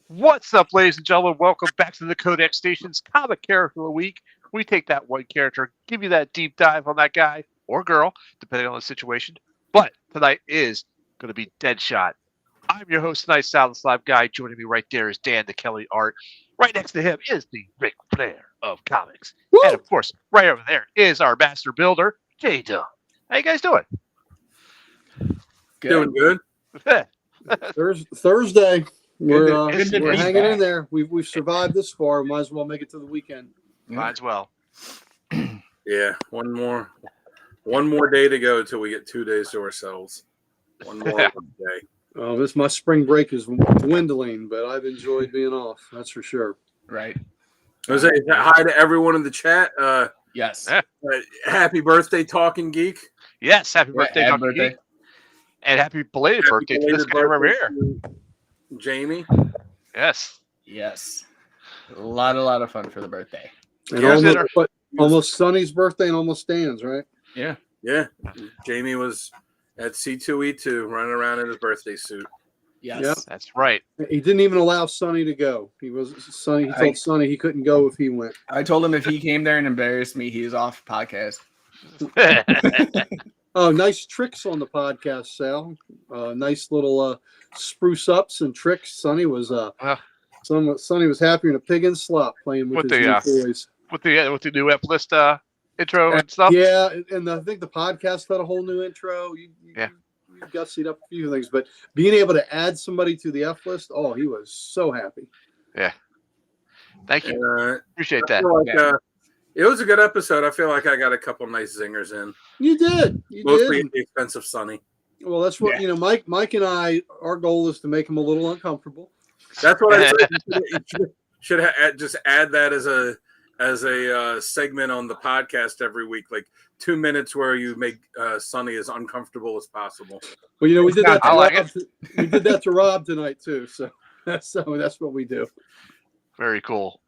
What's up, ladies and gentlemen? Welcome back to the Codex Station's Comic Character of the Week. We take that one character, give you that deep dive on that guy or girl, depending on the situation. But tonight is going to be Deadshot. I'm your host tonight, Sal the Slab Guy. Joining me right there is Dan the Kelly Art. Right next to him is the Ric Flair of comics. Woo! And of course, right over there is our master builder, J-Dub. How you guys doing? Doing good. Thursday. We're hanging in there. We've survived this far. Might as well make it to the weekend. Might as well. Yeah, one more day to go till we get 2 days to ourselves. One more day. Oh, my spring break is dwindling, but I've enjoyed being off. That's for sure. Right. Jose, hi to everyone in the chat. Yes. Happy birthday, Talking Geek. Yes, happy birthday, Dr. birthday. Geek. And happy belated birthday to this guy over here. Jamie. Yes. Yes. A lot of fun for the birthday. And almost Sonny's birthday and almost Stan's, right? Yeah. Yeah. Jamie was at C2E2 running around in his birthday suit. Yes. Yep. That's right. He didn't even allow Sonny to go. He told Sonny he couldn't go if he went. I told him if he came there and embarrassed me, he was off podcast. Oh, nice tricks on the podcast, Sal. Nice little spruce ups and tricks. Sonny was Sonny was happier than a pig in slop playing with his new toys. With the new F-list intro and stuff. Yeah, and I think the podcast had a whole new intro. You gussied up a few things, but being able to add somebody to the F-list, oh, he was so happy. Yeah. Thank you. Appreciate that. It was a good episode. I feel like I got a couple nice zingers in. You did. Mostly at the expense of Sonny. Well, that's what Mike and I. Our goal is to make him a little uncomfortable. That's what I said. You should just add that as a segment on the podcast every week, like 2 minutes where you make Sonny as uncomfortable as possible. Well, we did that. We did that to Rob tonight too. So that's what we do. Very cool.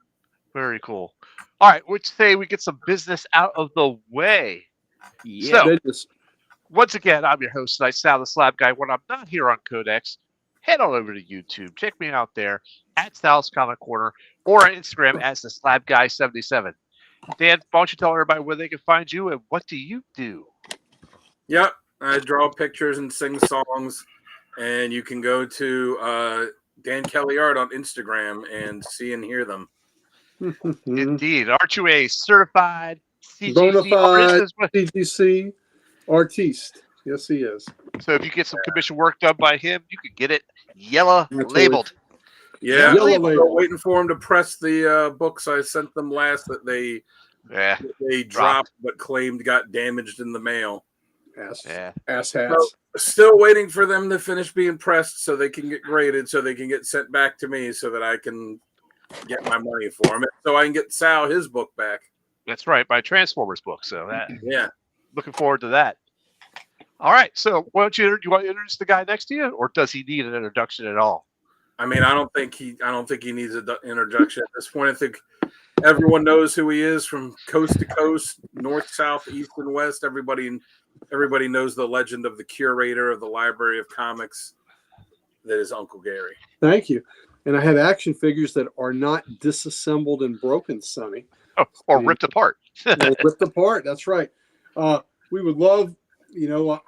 Very cool. All right, let's say we get some business out of the way. Yeah. So, once again, I'm your host tonight, Sal the Slab Guy. When I'm not here on Codex, head on over to YouTube. Check me out there at Sal's Comic Corner or on Instagram as the Slab Guy 77. Dan, why don't you tell everybody where they can find you and what do you do? Yep, I draw pictures and sing songs, and you can go to Dan Kelly Art on Instagram and see and hear them. Indeed. Aren't you a certified CGC artiste? Yes, he is. So if you get some commission work done by him, you can get it yellow labeled. Yeah, I'm waiting for him to press the books I sent them last that they dropped but claimed got damaged in the mail. Ass hats. So, still waiting for them to finish being pressed so they can get graded, so they can get sent back to me so that I can get my money for them, so I can get Sal his book back. That's right, my Transformers book. So looking forward to that. All right, so why don't you want to introduce the guy next to you, or does he need an introduction at all? I mean, I don't think he needs an introduction at this point. I think everyone knows who he is from coast to coast, north, south, east, and west. Everybody knows the legend of the curator of the Library of Comics that is Uncle Gary. Thank you. And I have action figures that are not disassembled and broken, Sonny. Oh, or ripped apart. Ripped apart, that's right. We would love,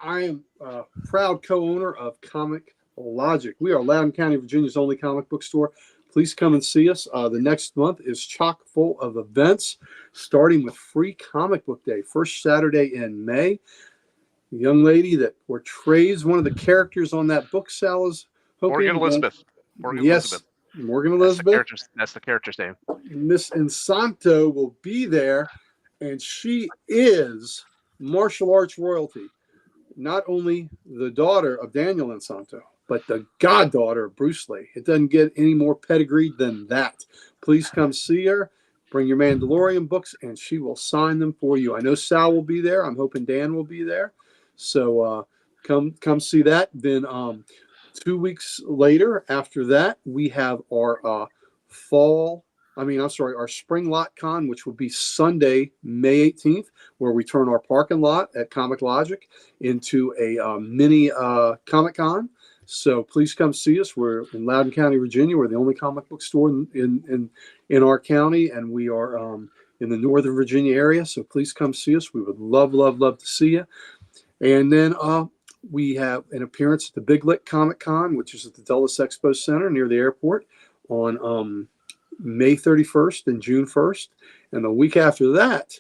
I am a proud co-owner of Comic Logic. We are Loudoun County, Virginia's only comic book store. Please come and see us. The next month is chock full of events, starting with Free Comic Book Day, first Saturday in May. The young lady that portrays one of the characters on that book, Sal, is Morgan Elizabeth. Morgan Elizabeth. That's the character's name. Miss Insanto will be there, and she is martial arts royalty. Not only the daughter of Daniel Insanto, but the goddaughter of Bruce Lee. It doesn't get any more pedigree than that. Please come see her. Bring your Mandalorian books, and she will sign them for you. I know Sal will be there. I'm hoping Dan will be there. So come see that. Then 2 weeks later, after that, we have our our spring lot con, which will be Sunday, May 18th, where we turn our parking lot at Comic Logic into a mini Comic Con. So please come see us. We're in Loudoun County, Virginia. We're the only comic book store in our county, and we are in the Northern Virginia area. So please come see us. We would love to see you. And then we have an appearance at the Big Lick Comic Con, which is at the Dulles Expo Center near the airport on May 31st and June 1st. And the week after that,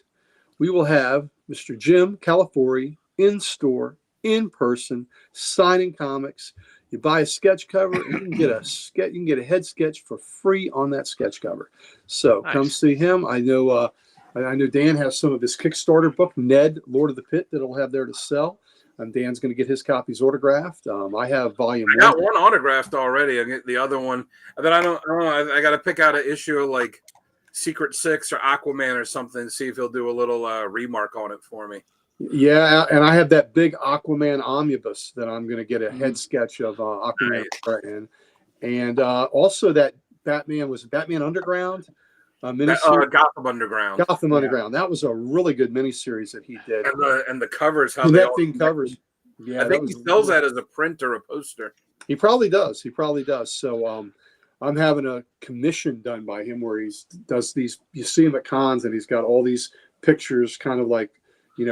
we will have Mr. Jim Calafori in store, in person, signing comics. You buy a sketch cover, and you can get a head sketch for free on that sketch cover. So come see him. I know Dan has some of his Kickstarter book, Ned, Lord of the Pit, that he'll have there to sell. Dan's going to get his copies autographed. I have volume 1. I got one autographed already. I get the other one. And then I don't know. I got to pick out an issue of like Secret Six or Aquaman or something. See if he'll do a little remark on it for me. Yeah, and I have that big Aquaman omnibus that I'm going to get a head sketch of Aquaman in, and also that Batman Underground miniseries. Gotham Underground. Gotham Underground. That was a really good miniseries that he did. And the covers, how connecting covers. Yeah, I think he sells that as a print or a poster. He probably does. So I'm having a commission done by him where he does these. You see him at cons, and he's got all these pictures, kind of like,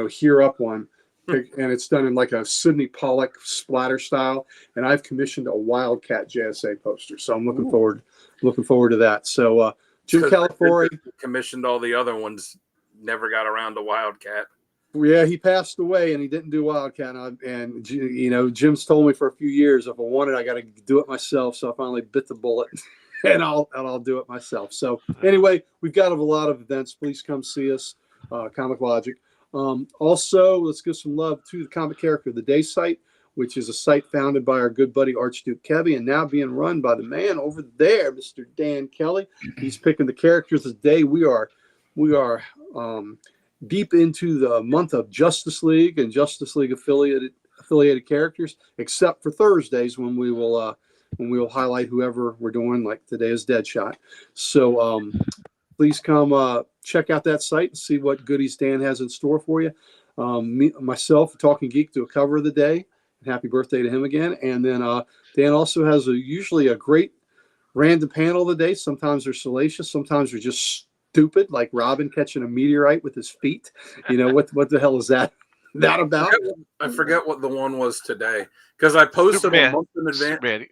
here up one, and it's done in like a Sidney Pollack splatter style. And I've commissioned a Wildcat JSA poster, so I'm looking forward to that. So Jim Calafori commissioned all the other ones, never got around to Wildcat. Yeah, he passed away, and he didn't do Wildcat. And Jim's told me for a few years, if I want it, I got to do it myself. So I finally bit the bullet, and I'll do it myself. So anyway, we've got a lot of events. Please come see us, Comic Logic. Also, let's give some love to the Comic Character of the Day site, which is a site founded by our good buddy Archduke Kevy, and now being run by the man over there, Mr. Dan Kelly. He's picking the characters of the day. We are deep into the month of Justice League and Justice League affiliated characters, except for Thursdays when we will highlight whoever we're doing. Like today is Deadshot. So please come check out that site and see what goodies Dan has in store for you. Myself, Talking Geek, do a cover of the day. And happy birthday to him again. And then Dan also has usually a great random panel of the day. Sometimes they're salacious. Sometimes they're just stupid, like Robin catching a meteorite with his feet. What the hell is that about? I forget what the one was today, because I posted them a month in advance. Superman,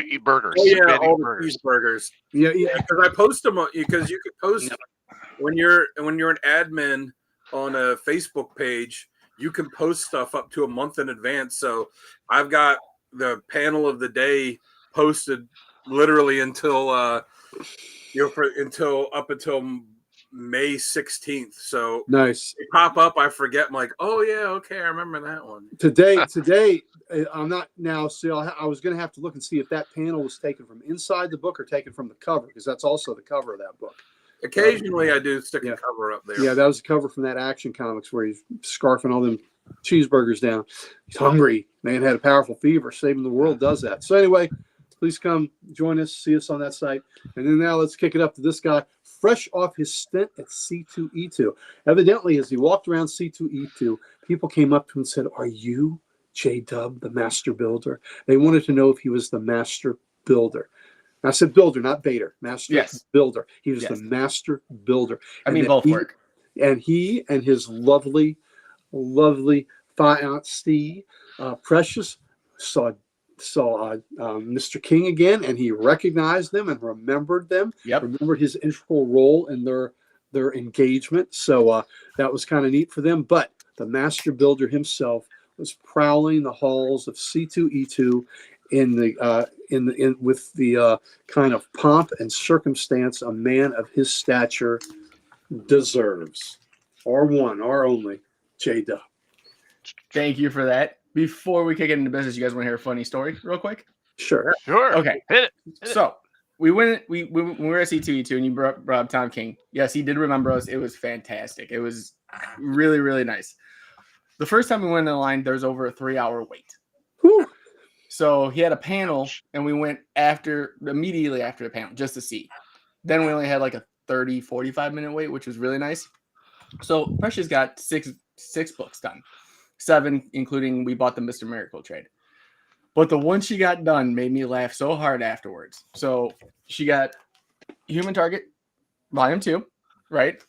eat burgers. Oh, yeah, Superman all eat the burgers. cheeseburgers. Yeah. Because I post them because you could post when you're an admin on a Facebook page. You can post stuff up to a month in advance. So I've got the panel of the day posted literally until up until May 16th. So Nice. they pop up, I forget. I'm like, oh yeah, okay, I remember that one. Today, I'm not now. See, I was going to have to look and see if that panel was taken from inside the book or taken from the cover, because that's also the cover of that book. Occasionally, I do stick a cover up there. Yeah, that was a cover from that Action Comics where he's scarfing all them cheeseburgers down. He's hungry. Man had a powerful fever. Saving the World does that. So anyway, please come join us, see us on that site. And then now let's kick it up to this guy, fresh off his stint at C2E2. Evidently, as he walked around C2E2, people came up to him and said, "Are you J-Dub, the Master Builder?" They wanted to know if he was the Master Builder. I said builder, not baiter. Master Builder. He was the Master Builder. I mean, both work. And he and his lovely fiancée, Precious, saw Mr. King again, and he recognized them and remembered them. Remembered his integral role in their engagement. So that was kind of neat for them. But the Master Builder himself was prowling the halls of C2E2 with the kind of pomp and circumstance a man of his stature deserves. Our one, our only, J-Dub. Thank you for that. Before we kick it into business, you guys want to hear a funny story real quick? Sure. Okay. Hit it. So we were at C2E2 and you brought up Tom King. Yes, he did remember us. It was fantastic. It was really, really nice. The first time we went in the line, there was over a 3-hour wait. Whew. So he had a panel, and we went immediately after the panel just to see. Then we only had like a 30, 45-minute wait, which was really nice. So Precious got six books done. 7, including we bought the Mr. Miracle trade. But the one she got done made me laugh so hard afterwards. So she got Human Target, Volume 2, right?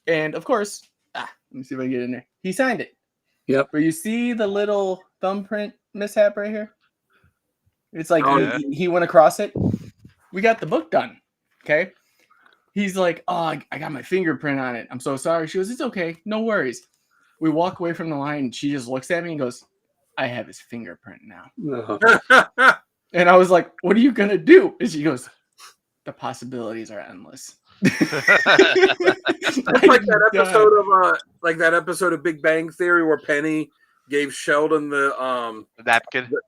And of course, let me see if I can get in there. He signed it. Yep. But you see the little thumbprint mishap right here? It's like he went across it. We got the book done. Okay. He's like, oh, I got my fingerprint on it. I'm so sorry. She goes, it's okay. No worries. We walk away from the line and she just looks at me and goes, I have his fingerprint now. And I was like, what are you going to do? And she goes, the possibilities are endless. It's like that episode of Big Bang Theory where Penny gave Sheldon the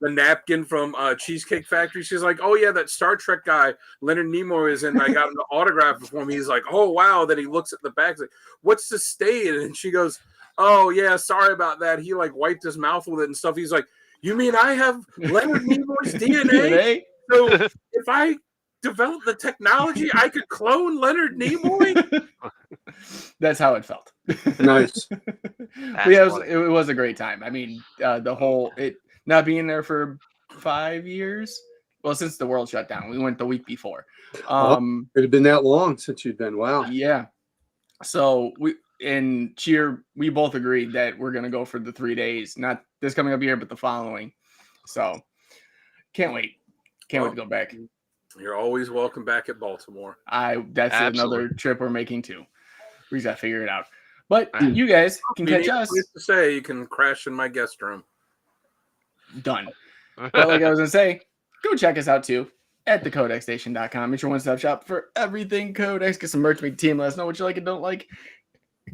napkin from Cheesecake Factory. She's like, oh yeah, that Star Trek guy Leonard Nimoy is in. I got him to autograph it for me. He's like, oh wow. Then he looks at the back, like, what's the stain? And she goes, oh yeah, sorry about that. He like wiped his mouth with it and stuff. He's like, you mean I have Leonard Nimoy's DNA? So if I develop the technology, I could clone Leonard Nimoy? That's how it felt. Nice. It was a great time. I mean, the whole it not being there for 5 years. Well, since the world shut down, we went the week before. It had been that long since you'd been. Wow. Yeah. So we both agreed that we're gonna go for the 3 days, not this coming up year, but the following. So can't wait. Can't wait to go back. You're always welcome back at Baltimore. That's another trip we're making too. We just gotta figure it out. But you guys can catch us. To say you can crash in my guest room. Done. But like I was gonna say, go check us out too at thecodexstation.com. It's your one-stop shop for everything Codex. Get some merch, make team. Let us know what you like and don't like.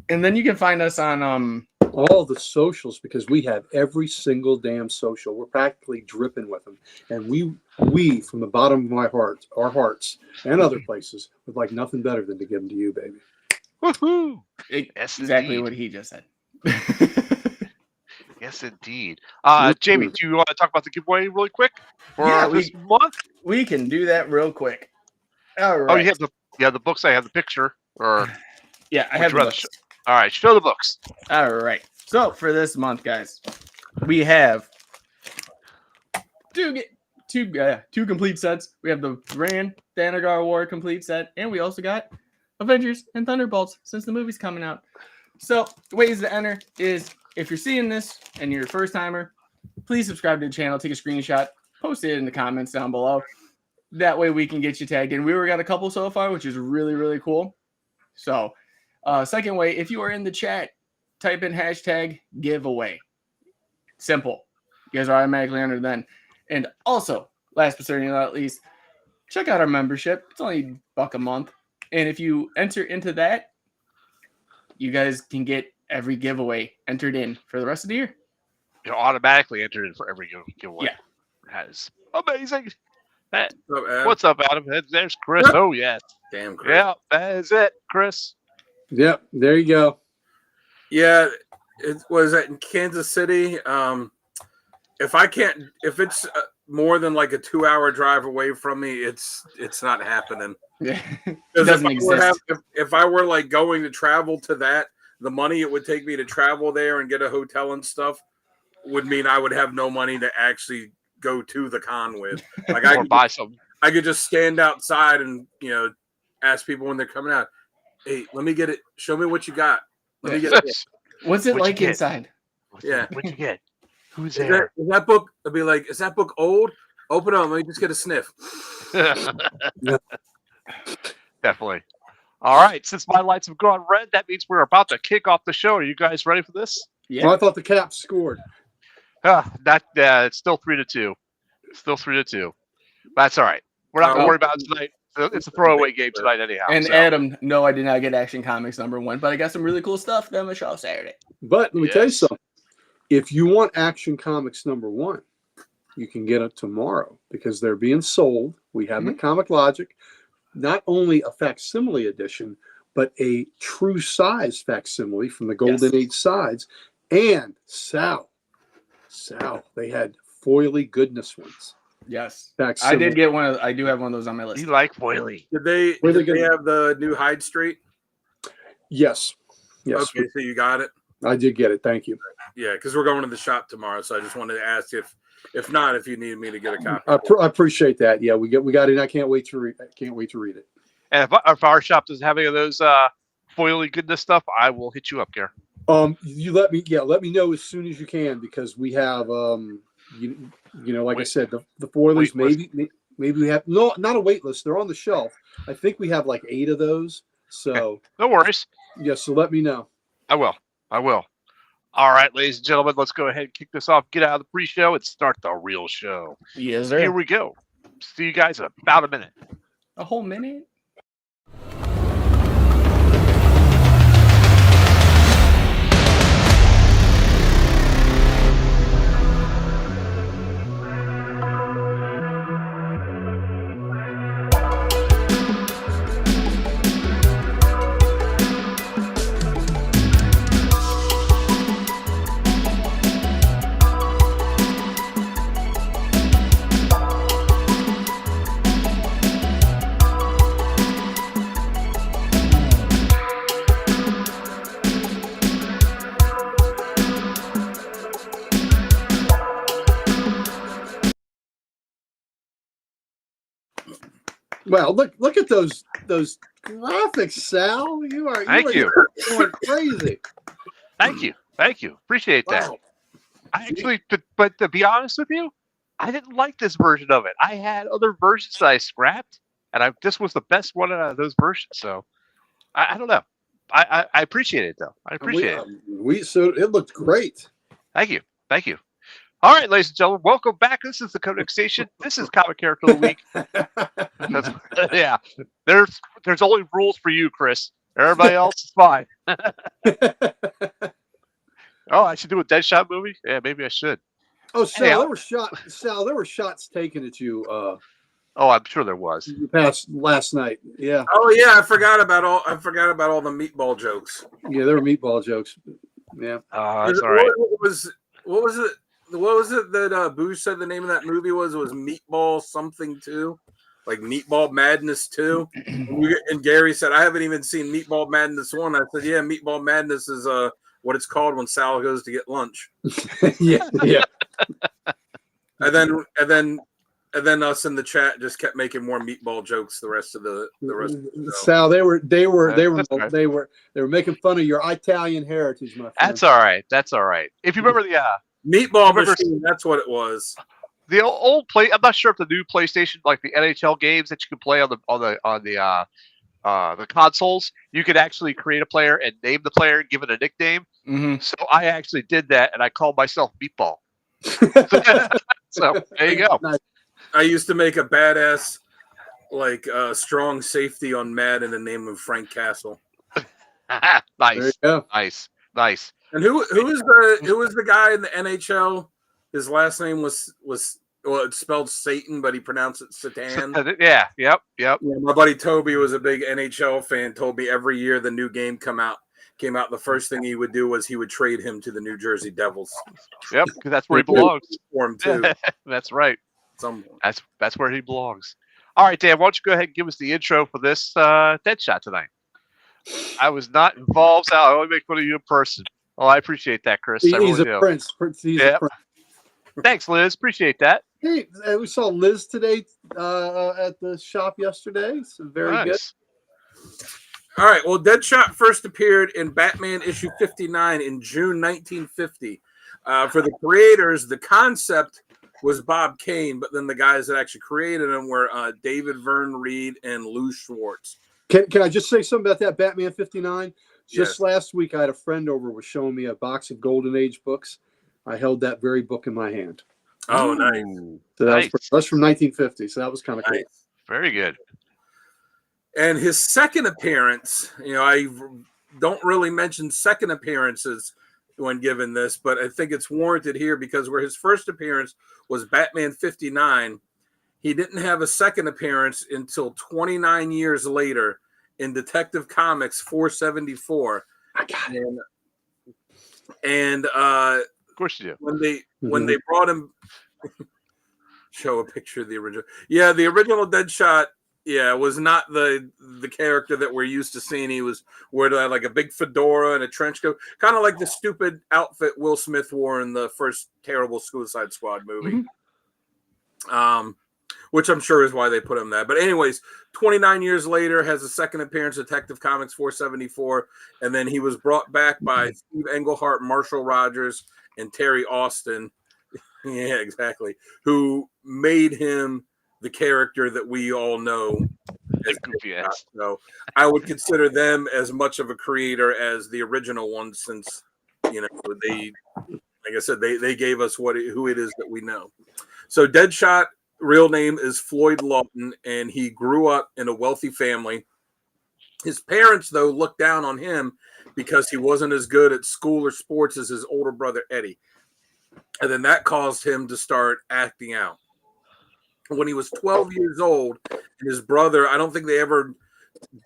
And then you can find us on all the socials, because we have every single damn social. We're practically dripping with them, and we from the bottom of our hearts and other places would like nothing better than to give them to you, baby. Woohoo! Yes, exactly what he just said. Yes, indeed. Jamie, do you want to talk about the giveaway really quick for this month? We can do that real quick. All right. Oh, you have the books. I have the picture. Or yeah, I have the books. All right, show the books. All right. So for this month, guys, we have two complete sets. We have the Rand Thanagar War complete set, and we also got Avengers and Thunderbolts since the movie's coming out. So ways to enter is, if you're seeing this and you're a first timer, please subscribe to the channel, take a screenshot, post it in the comments down below. That way we can get you tagged in. We already got a couple so far, which is really, really cool. So second way, if you are in the chat, type in hashtag giveaway. Simple. You guys are automatically entered then. And also, last but certainly not least, check out our membership. It's only $1 a month. And if you enter into that, you guys can get every giveaway entered in for the rest of the year. You're automatically entered in for every giveaway. Yeah. That is amazing. What's up, Adam? There's Chris. Oh, yeah. Damn, Chris. Yeah, that is it, Chris. Yep, there you go. Yeah, it was in Kansas City. If it's more than like a 2-hour drive away from me, it's not happening. Yeah, it doesn't exist. If I were like going to travel to that, the money it would take me to travel there and get a hotel and stuff would mean I would have no money to actually go to the con with. Like I could buy some. I could just stand outside and ask people when they're coming out. Hey, let me get it. Show me what you got. Let me get it. What's it like inside? What'd you get? Who's there? Is that book? I'd be like, is that book old? Open up. Let me just get a sniff. Definitely. All right. Since my lights have gone red, that means we're about to kick off the show. Are you guys ready for this? Yeah. Well, I thought the Caps scored. It's still 3-2. Still 3-2. That's all right. We're not going to worry about it tonight. It's a throwaway game tonight anyhow. And Adam, no, I did not get Action Comics #1, but I got some really cool stuff that I'm going to show Saturday. But let me tell you something. If you want Action Comics #1, you can get it tomorrow because they're being sold. We have the Comic Logic, not only a facsimile edition, but a true size facsimile from the Golden Age sides. And Sal, they had foily goodness ones. Yes, Facsimile. I did get one. I do have one of those on my list. You like foily? Did they have the new Hyde Street? Yes. Okay, so you got it. I did get it. Thank you. Yeah, because we're going to the shop tomorrow, so I just wanted to ask if If not, if you need me to get a copy. I appreciate that. Yeah, we got it. I can't wait to read it. And if our shop doesn't have any of those foily goodness stuff, I will hit you up, Gare. You let me know as soon as you can, because we have like I said, the foilies, maybe we have not a wait list. They're on the shelf. I think we have like 8 of those. So okay. No worries. Yeah, so let me know. I will. All right, ladies and gentlemen, let's go ahead and kick this off. Get out of the pre-show and start the real show. Yes, sir. Here we go. See you guys in about a minute. A whole minute? Well, look at those graphics, Sal. You are going crazy. Thank you. Appreciate that. Wow. I actually, but to be honest with you, I didn't like this version of it. I had other versions that I scrapped, and this was the best one out of those versions. So I don't know. I appreciate it though. I appreciate it. So it looked great. Thank you. All right, ladies and gentlemen, welcome back. This is the Codex Station. This is Comic Character of the Week. Yeah, there's only rules for you, Chris. Everybody else is fine. Oh, I should do a Deadshot movie. Yeah, maybe I should. Oh, Sal, there were shots taken at you. Oh, I'm sure there was. Last night. Yeah. Oh yeah, I forgot about all the meatball jokes. Yeah, there were meatball jokes. Yeah. That's all right. What was it? What was it that Boosh said the name of that movie was? It was Meatball something 2, like Meatball Madness 2. And Gary said, I haven't even seen Meatball Madness 1. I said, yeah, Meatball Madness is what it's called when Sal goes to get lunch. yeah. And then us in the chat just kept making more meatball jokes the rest of the show. Sal, they were making fun of your Italian heritage, my friend. That's all right. If you remember the Meatball Machine, that's what it was. The old play. I'm not sure if the new PlayStation, like the NHL games that you can play on the consoles, you could actually create a player and name the player and give it a nickname. Mm-hmm. So I actually did that, and I called myself Meatball. So there you go. Nice. I used to make a badass, strong safety on Madden in the name of Frank Castle. Nice. And who was the guy in the NHL? His last name was it's spelled Satan, but he pronounced it Satan. Yeah. Yep. Yeah, my buddy Toby was a big NHL fan. Told me every year the new game came out, the first thing he would do was he would trade him to the New Jersey Devils. Yep, because that's where he belongs. For him too. That's right. Somewhere. That's where he belongs. All right, Dan, why don't you go ahead and give us the intro for this Deadshot tonight? I was not involved, Sal. I only make fun of you in person. Oh, I appreciate that, Chris. He's a prince. He's a prince. Thanks, Liz. Appreciate that. Hey, we saw Liz today at the shop yesterday. So very good. All right. Well, Deadshot first appeared in Batman issue 59 in June 1950. For the creators, the concept was Bob Kane, but then the guys that actually created him were David Verne Reed and Lou Schwartz. Can I just say something about that Batman 59? Just Yes. last week, I had a friend over was showing me a box of Golden Age books. I held that very book in my hand. Oh, nice. So that's from 1950. So that was kind of cool. Nice. Very good. And his second appearance, I don't really mention second appearances when given this, but I think it's warranted here because where his first appearance was Batman 59, he didn't have a second appearance until 29 years later in Detective Comics 474. I got it. And Of course you do. when they brought him, show a picture of the original. Yeah, the original Deadshot. Yeah, was not the character that we're used to seeing. He was wearing like a big fedora and a trench coat, kind of like the stupid outfit Will Smith wore in the first terrible Suicide Squad movie. Which I'm sure is why they put him there. But anyways, 29 years later, has a second appearance in Detective Comics 474, and then he was brought back by Steve Englehart, Marshall Rogers, and Terry Austin. Yeah, exactly. Who made him the character that we all know as Goofy ass. So I would consider them as much of a creator as the original one, since they, like I said, they gave us who it is that we know. So Deadshot, real name is Floyd Lawton, and he grew up in a wealthy family. His parents, though, looked down on him because he wasn't as good at school or sports as his older brother Eddie. And then that caused him to start acting out. When he was 12 years old, his brother, I don't think they ever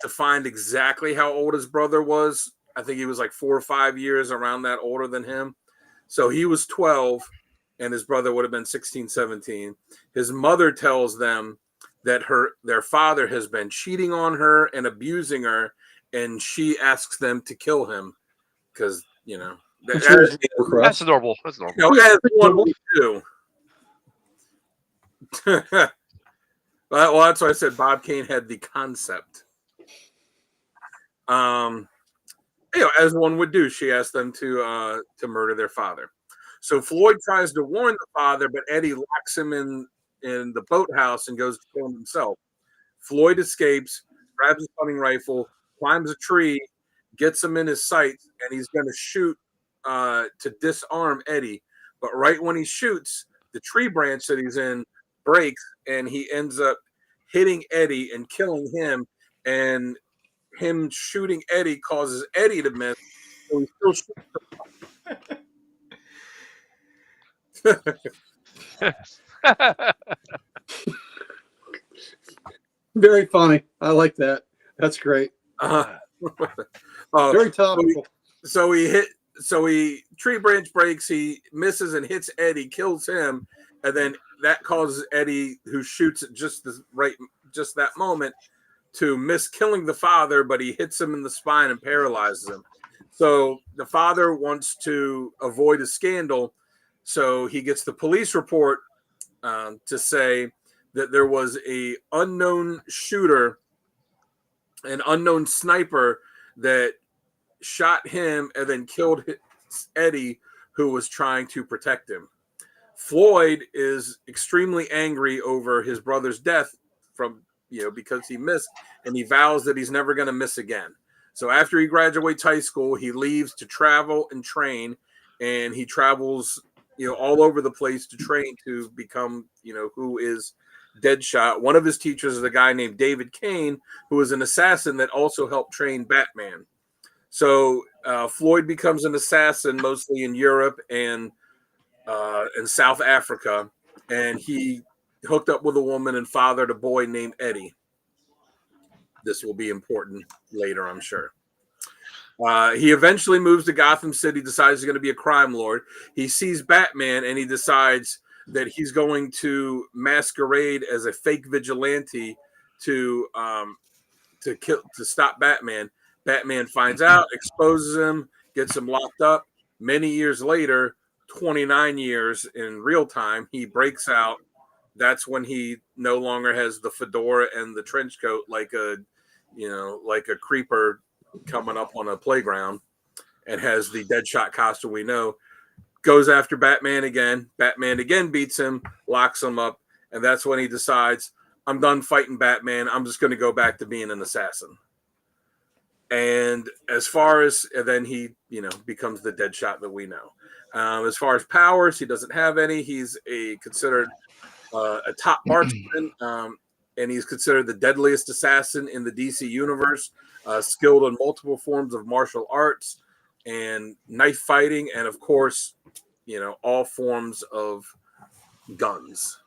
defined exactly how old his brother was. I think he was like 4 or 5 years around that older than him. So he was 12, and his brother would have been 16, 17. His mother tells them that their father has been cheating on her and abusing her, and she asks them to kill him because, That's normal. That's normal. as one would do. Well, that's why I said Bob Kane had the concept. As one would do, she asked them to murder their father. So Floyd tries to warn the father, but Eddie locks him in the boathouse and goes to kill him himself. Floyd escapes, grabs his hunting rifle, climbs a tree, gets him in his sights, and he's going to shoot to disarm Eddie. But right when he shoots, the tree branch that he's in breaks, and he ends up hitting Eddie and killing him. And him shooting Eddie causes Eddie to miss, so he still shoots. Very funny. I like that. That's great. Very topical. So he tree branch breaks, he misses and hits Eddie, kills him, and then that causes Eddie, who shoots at just that moment, to miss killing the father, but he hits him in the spine and paralyzes him. So the father wants to avoid a scandal, so he gets the police report to say that there was a unknown shooter, an unknown sniper that shot him and then killed Eddie, who was trying to protect him. Floyd is extremely angry over his brother's death because he missed, and he vows that he's never going to miss again. So after he graduates high school, he leaves to travel and train, and he travels, all over the place to train to become, who is Deadshot. One of his teachers is a guy named David Kane, who is an assassin that also helped train Batman. So Floyd becomes an assassin mostly in Europe and in South Africa, and he hooked up with a woman and fathered a boy named Eddie. This will be important later, I'm sure. He eventually moves to Gotham City, decides he's going to be a crime lord. He sees Batman, and he decides that he's going to masquerade as a fake vigilante to stop Batman. Batman finds out, exposes him, gets him locked up. Many years later, 29 years in real time, he breaks out. That's when he no longer has the fedora and the trench coat like a creeper coming up on a playground, and has the Deadshot costume we know. Goes after Batman again. Batman again beats him, locks him up, and that's when he decides, I'm done fighting Batman. I'm just going to go back to being an assassin. And then he, becomes the Deadshot that we know. As far as powers, he doesn't have any. He's considered a top marksman, and he's considered the deadliest assassin in the DC universe, skilled in multiple forms of martial arts and knife fighting, and of course, all forms of guns.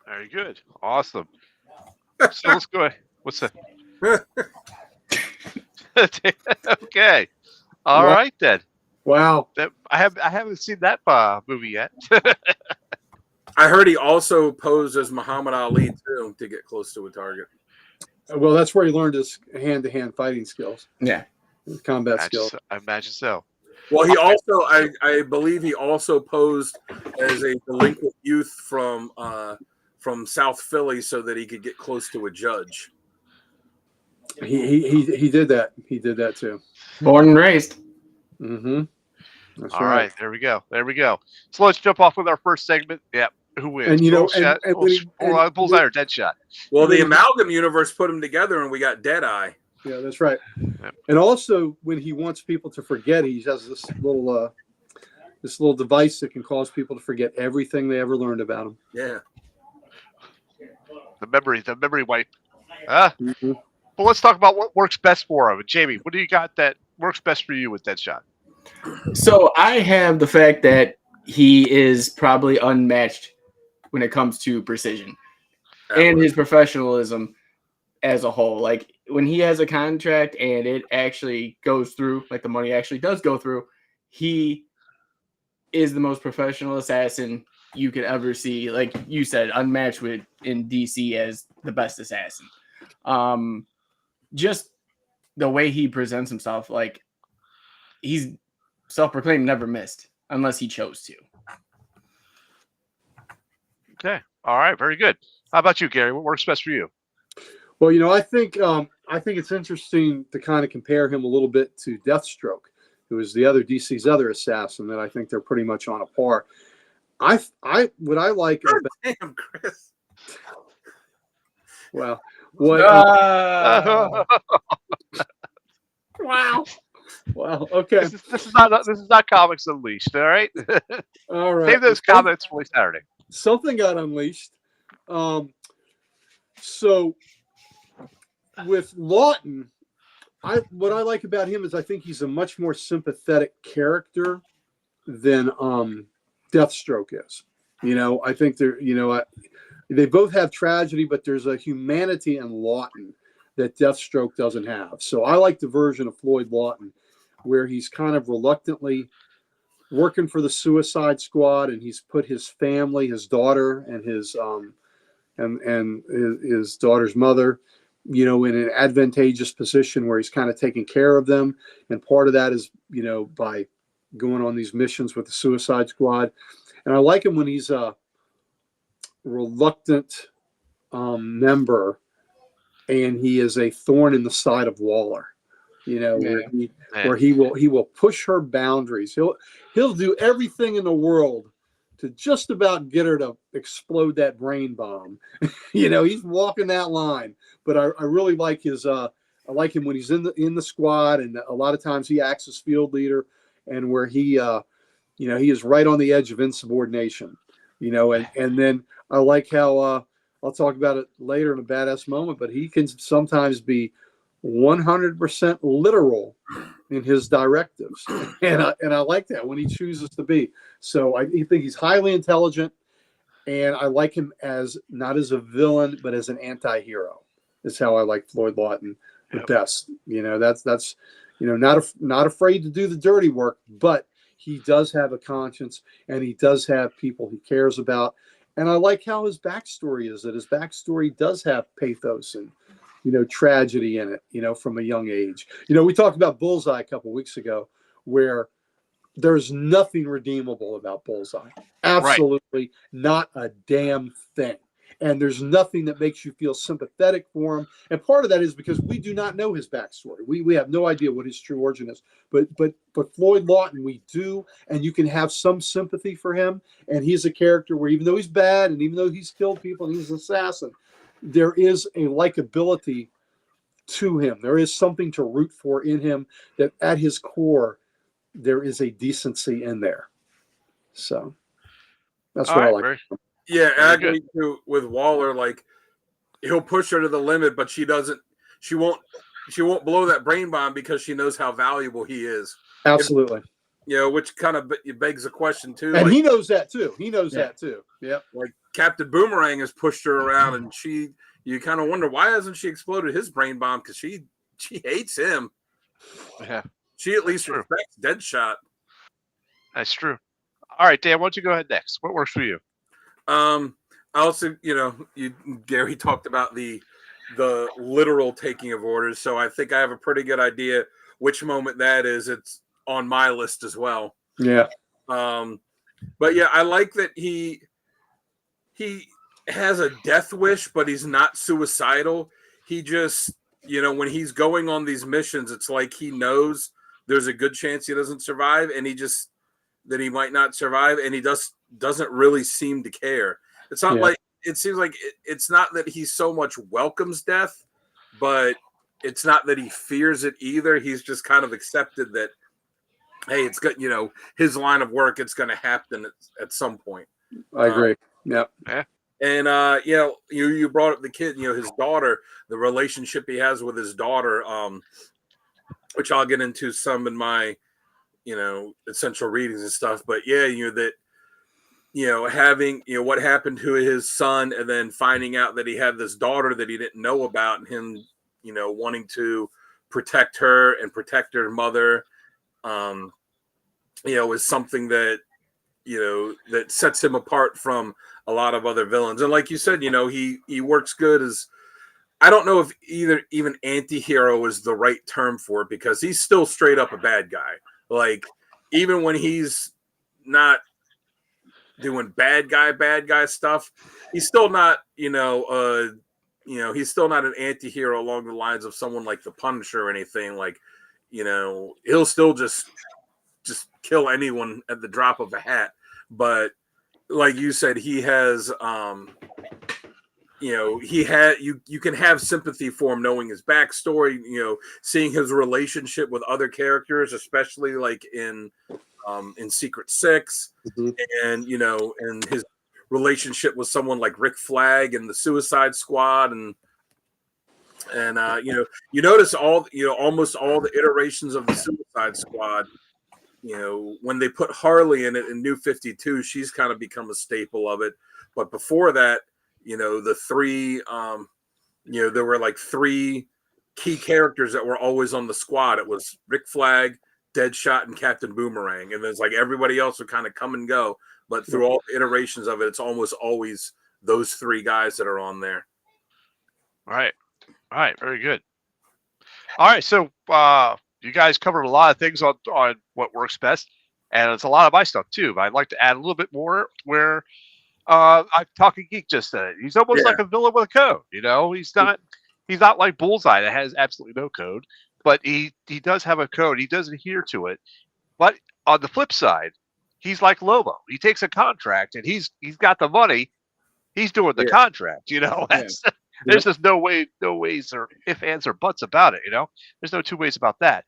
Very good. Awesome. So let's go ahead. What's that? Okay. All right then. Wow. I haven't seen that movie yet. I heard he also posed as Muhammad Ali too to get close to a target. Well, that's where he learned his hand-to-hand fighting skills. Yeah. Combat skills. I imagine so. Well, he also, I believe, he also posed as a delinquent youth from South Philly so that he could get close to a judge. He did that. He did that too. Born and raised. Mm-hmm. That's All right, there we go. There we go. So let's jump off with our first segment. Yeah, who wins? And, you know, Bullshot, and when he- and- bullseye or dead shot? Well, the Amalgam universe put them together, and we got Deadeye. Yeah, that's right. Yep. And also, when he wants people to forget, he has this little device that can cause people to forget everything they ever learned about him. Yeah. The memory wipe. Huh? Mm-hmm. Well, let's talk about what works best for him. Jamie, what do you got that works best for you with Deadshot? So I have the fact that he is probably unmatched when it comes to precision and his professionalism as a whole. Like when he has a contract and it actually goes through, like the money actually does go through, he is the most professional assassin you could ever see. Like you said, unmatched in DC as the best assassin. Just the way he presents himself, like he's self-proclaimed never missed unless he chose to. Okay. All right. Very good. How about you, Gary? What works best for you? Well, you know, I think it's interesting to kind of compare him a little bit to Deathstroke, who is the other DC's other assassin that I think they're pretty much on a par. What I like about, Damn, Chris. well, what Wow. well, okay, This is not Comics Unleashed. All right. all right. Save those comments for Saturday. Something got unleashed. So with Lawton, what I like about him is I think he's a much more sympathetic character than Deathstroke is. You know, I think they both have tragedy, but there's a humanity in Lawton that Deathstroke doesn't have. So I like the version of Floyd Lawton where he's kind of reluctantly working for the Suicide Squad, and he's put his family, his daughter, and his daughter's mother, you know, in an advantageous position where he's kind of taking care of them. And part of that is, you know, by going on these missions with the Suicide Squad. And I like him when he's a reluctant member, and he is a thorn in the side of Waller. You know, where he will push her boundaries. He'll do everything in the world to just about get her to explode that brain bomb. You know, he's walking that line. But I really like I like him when he's in the squad, and a lot of times he acts as field leader, and where he you know, he is right on the edge of insubordination. You know, and then I like how I'll talk about it later in a badass moment, but he can sometimes be 100% literal in his directives, and I like that when he chooses to be. So I think he's highly intelligent, and I like him as not as a villain but as an anti-hero. Is how I like Floyd Lawton the best. You know, that's you know, not afraid to do the dirty work, but he does have a conscience, and he does have people he cares about. And I like how his backstory is, that his backstory does have pathos and, you know, tragedy in it, you know, from a young age. You know, we talked about Bullseye a couple of weeks ago, where there's nothing redeemable about Bullseye. Absolutely not a damn thing. And there's nothing that makes you feel sympathetic for him. And part of that is because we do not know his backstory. We have no idea what his true origin is. But Floyd Lawton, we do, and you can have some sympathy for him. And he's a character where even though he's bad, and even though he's killed people and he's an assassin, there is a likability to him. There is something to root for in him, that at his core, there is a decency in there. So that's what I like. Yeah, actually, too, with Waller, like he'll push her to the limit, but she won't blow that brain bomb because she knows how valuable he is. Absolutely. You know, which kind of begs the question too. And like, he knows that too. That too. Yeah. Like Captain Boomerang has pushed her around, and you kind of wonder why hasn't she exploded his brain bomb, because she hates him. Yeah. She at least respects Deadshot. That's true. All right, Dan, why don't you go ahead next? What works for you? I also, you know, Gary talked about the literal taking of orders, so I think I have a pretty good idea which moment that is. on my list as well. Yeah. But yeah, I like that he has a death wish, but he's not suicidal. He just, when he's going on these missions, it's like he knows there's a good chance he doesn't survive, and that he might not survive, and he doesn't really seem to care. It's not like it seems like it's not that he so much welcomes death, but it's not that he fears it either. He's just kind of accepted that, hey, it's good, his line of work, it's going to happen at some point. I agree. Yep. And you brought up the kid, his daughter, the relationship he has with his daughter, which I'll get into some in my, essential readings and stuff. But yeah, having, what happened to his son, and then finding out that he had this daughter that he didn't know about, and him, wanting to protect her and protect her mother, is something that, that sets him apart from a lot of other villains. And like you said, he works good as, I don't know if even anti-hero is the right term for it, because he's still straight up a bad guy. Like, even when he's not doing bad guy stuff, he's still not, he's still not an anti-hero along the lines of someone like the Punisher or anything. Like, he'll still just kill anyone at the drop of a hat. But like you said, he has, you can have sympathy for him, knowing his backstory, seeing his relationship with other characters, especially like in Secret Six, and and his relationship with someone like Rick Flag and the Suicide Squad, and you notice almost all the iterations of the Suicide Squad. When they put Harley in it in New 52, she's kind of become a staple of it. But before that, the three, there were like three key characters that were always on the squad. It was Rick Flag, Deadshot, and Captain Boomerang. And there's like everybody else would kind of come and go. But through all the iterations of it, it's almost always those three guys that are on there. All right. Very good. All right. So you guys covered a lot of things on what works best. And it's a lot of my stuff too. But I'd like to add a little bit more where I'm talking geek just said it. He's almost like a villain with a code. He's not like Bullseye that has absolutely no code, but he does have a code. He does adhere to it. But on the flip side, he's like Lobo. He takes a contract and he's got the money. He's doing the contract. There's just no ways or if, ands, or buts about it. There's no two ways about that.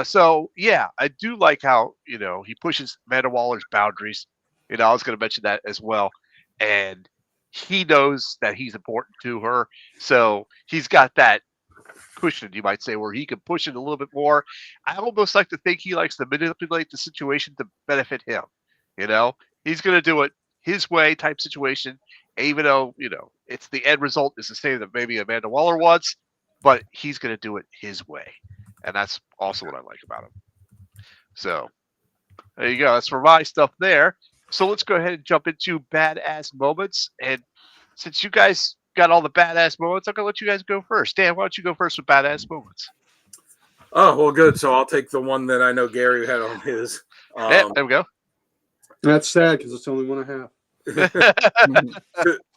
So yeah, I do like how he pushes Amanda Waller's boundaries. I was going to mention that as well. And he knows that he's important to her. So he's got that cushion, you might say, where he can push it a little bit more. I almost like to think he likes to manipulate the situation to benefit him. He's going to do it his way type situation, even though, it's the end result is the same that maybe Amanda Waller wants, but he's going to do it his way. And that's also what I like about him. So there you go. That's for my stuff there. So let's go ahead and jump into badass moments. And since you guys got all the badass moments, I'm going to let you guys go first. Dan, why don't you go first with badass moments? Oh, well, good. So I'll take the one that I know Gary had on his. Yeah, there we go. That's sad because it's the only one I have.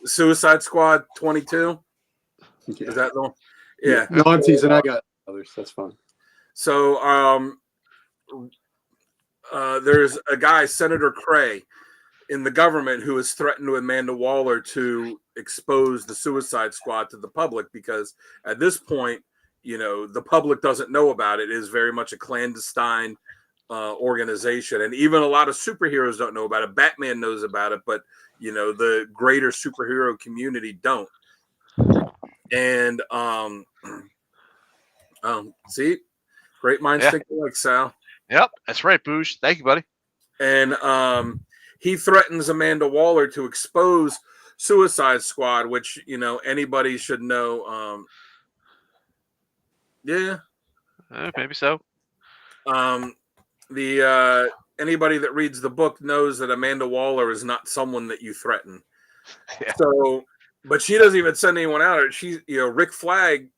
Suicide Squad 22. Yeah. Is that the one? Yeah. No, I'm teasing. I got others. That's fine. So there's a guy, Senator Cray, in the government who has threatened to Amanda Waller to expose the Suicide Squad to the public, because at this point, the public doesn't know about it. It is very much a clandestine organization, and even a lot of superheroes don't know about it. Batman knows about it, but the greater superhero community don't. And see, great minds think alike, Sal. Yep, that's right, Boosh. Thank you, buddy. And he threatens Amanda Waller to expose Suicide Squad, which anybody should know. Maybe so. Anybody that reads the book knows that Amanda Waller is not someone that you threaten. Yeah. So, but she doesn't even send anyone out. Rick Flag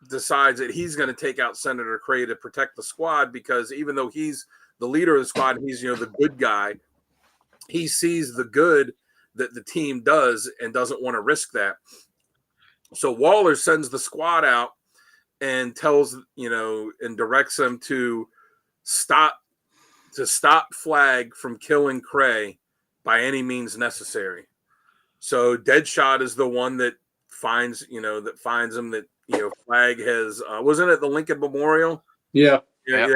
decides that he's going to take out Senator Cray to protect the squad, because even though he's the leader of the squad. And he's, the good guy. He sees the good that the team does and doesn't want to risk that. So Waller sends the squad out and tells, and directs them to stop Flag from killing Cray by any means necessary. So Deadshot is the one that finds him, that, Flag has, wasn't it the Lincoln Memorial? Yeah. Yeah.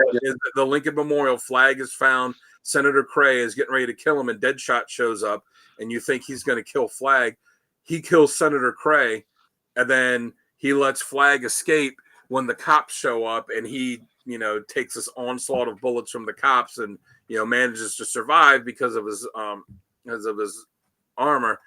The Lincoln Memorial. Flag is found. Senator Cray is getting ready to kill him, and Deadshot shows up, and you think he's going to kill Flag. He kills Senator Cray, and then he lets Flag escape when the cops show up, and he, takes this onslaught of bullets from the cops, and manages to survive because of his armor.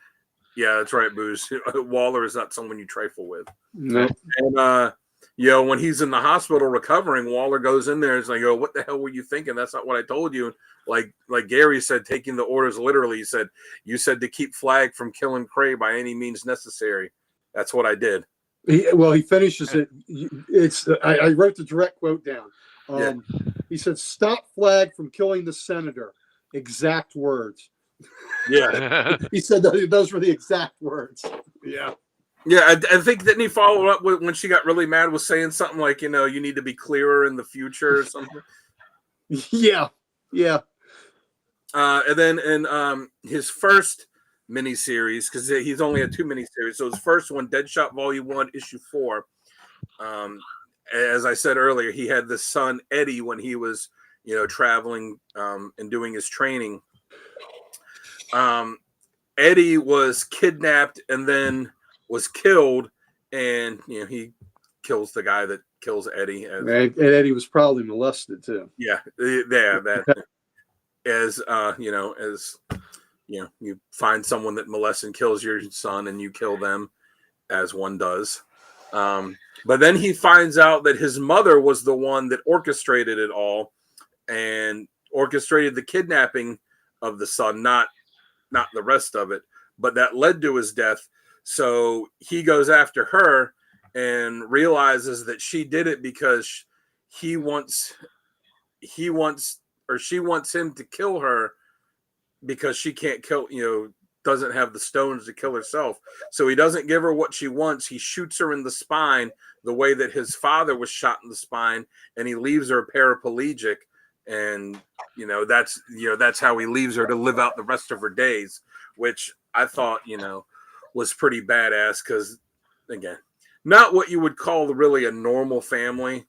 Yeah, that's right, Booze. Waller is not someone you trifle with. No. And when he's in the hospital recovering, Waller goes in there and is like, "What the hell were you thinking? That's not what I told you." Like Gary said, taking the orders literally, he said, "You said to keep Flag from killing Cray by any means necessary." That's what I did. He finishes it. I wrote the direct quote down. He said, "Stop Flag from killing the senator." Exact words. Yeah. He said those were the exact words. Yeah. Yeah, I think, didn't he follow up with when she got really mad, was saying something like, you need to be clearer in the future or something? Yeah. And then in his first miniseries, because he's only had 2 miniseries, so his first one, Deadshot Volume 1, Issue 4, as I said earlier, he had the son, Eddie, when he was, traveling and doing his training. Eddie was kidnapped and then was killed, and he kills the guy that kills Eddie. And Eddie was probably molested too. Yeah, that as you find someone that molests and kills your son, and you kill them, as one does. But then he finds out that his mother was the one that orchestrated it all, and orchestrated the kidnapping of the son, not the rest of it, but that led to his death. So he goes after her and realizes that she did it because she wants him to kill her because she can't kill, doesn't have the stones to kill herself. So he doesn't give her what she wants. He shoots her in the spine the way that his father was shot in the spine, and he leaves her paraplegic. And, that's how he leaves her to live out the rest of her days, which I thought, was pretty badass because, again, not what you would call really a normal family.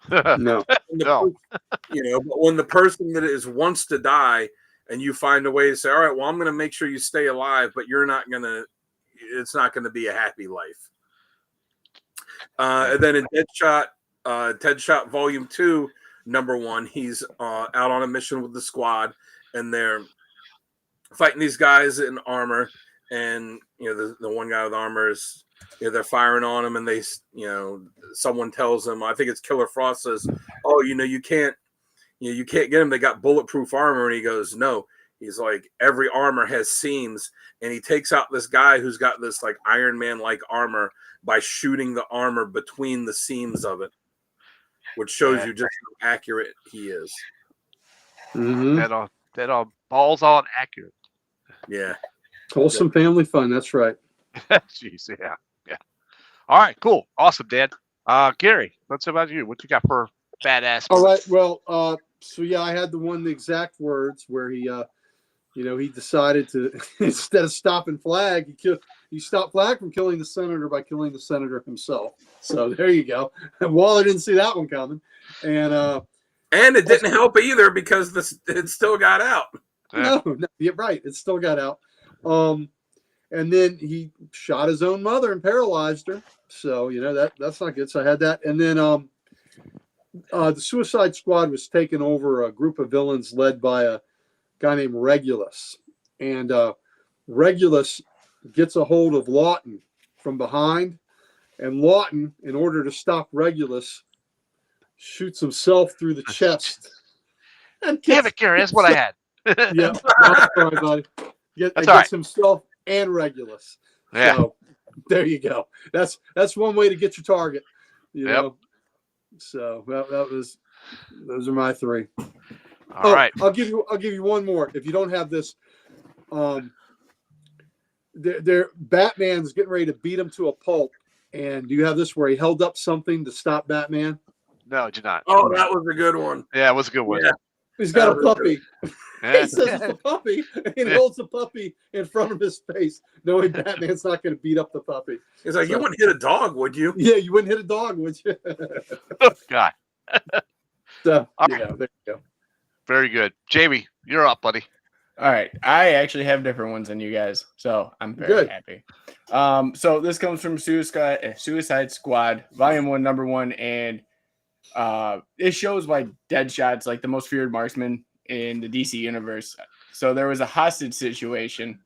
No. No. But when the person that wants to die, and you find a way to say, all right, well, I'm going to make sure you stay alive, but it's not going to be a happy life. And then in Deadshot Volume 2, number 1, he's out on a mission with the squad, and they're fighting these guys in armor, and the one guy with armor is, they're firing on him, and they, someone tells him, I think it's Killer Frost, says, "Oh, you can't get him. They got bulletproof armor." And he goes, "No." He's like, "Every armor has seams," and he takes out this guy who's got this like Iron Man like armor by shooting the armor between the seams of it, which shows you just how accurate he is. Mm-hmm. That all balls on accurate. Yeah. Wholesome family fun. That's right. Jeez, yeah. All right, cool, awesome, Dan. Gary, what's about you? What you got for badass? All right. Well, I had the exact words where he, he decided to instead of stopping Flag, he stopped Flag from killing the senator by killing the senator himself. So there you go. Waller didn't see that one coming, and it didn't help either because it still got out. No, you're right. It still got out. And then he shot his own mother and paralyzed her. So, that's not good. So I had that. And then the Suicide Squad was taking over a group of villains led by a guy named Regulus. And Regulus gets a hold of Lawton from behind. And Lawton, in order to stop Regulus, shoots himself through the chest. Damn it, Gary, that's what I had. Yeah, sorry, buddy. Gets himself and Regulus. Yeah. So there you go. That's one way to get your target. You know. So those are my 3. All right. I'll give you one more. If you don't have this, Batman's getting ready to beat him to a pulp. And do you have this where he held up something to stop Batman? No, I did not. Oh, that was a good one. Yeah, it was a good one. Yeah. He's got a puppy. Yeah. He says it's a puppy, and he holds the puppy in front of his face, knowing Batman's not going to beat up the puppy. He's like, you wouldn't hit a dog, would you? Yeah, you wouldn't hit a dog, would you? Oh, God. So, All yeah, right. there you go. Very good. Jamie, you're up, buddy. All right. I actually have different ones than you guys, so I'm very happy. So this comes from Suicide Squad, Volume 1, Number 1, and it shows why Deadshot's like the most feared marksman in the DC universe. So there was a hostage situation,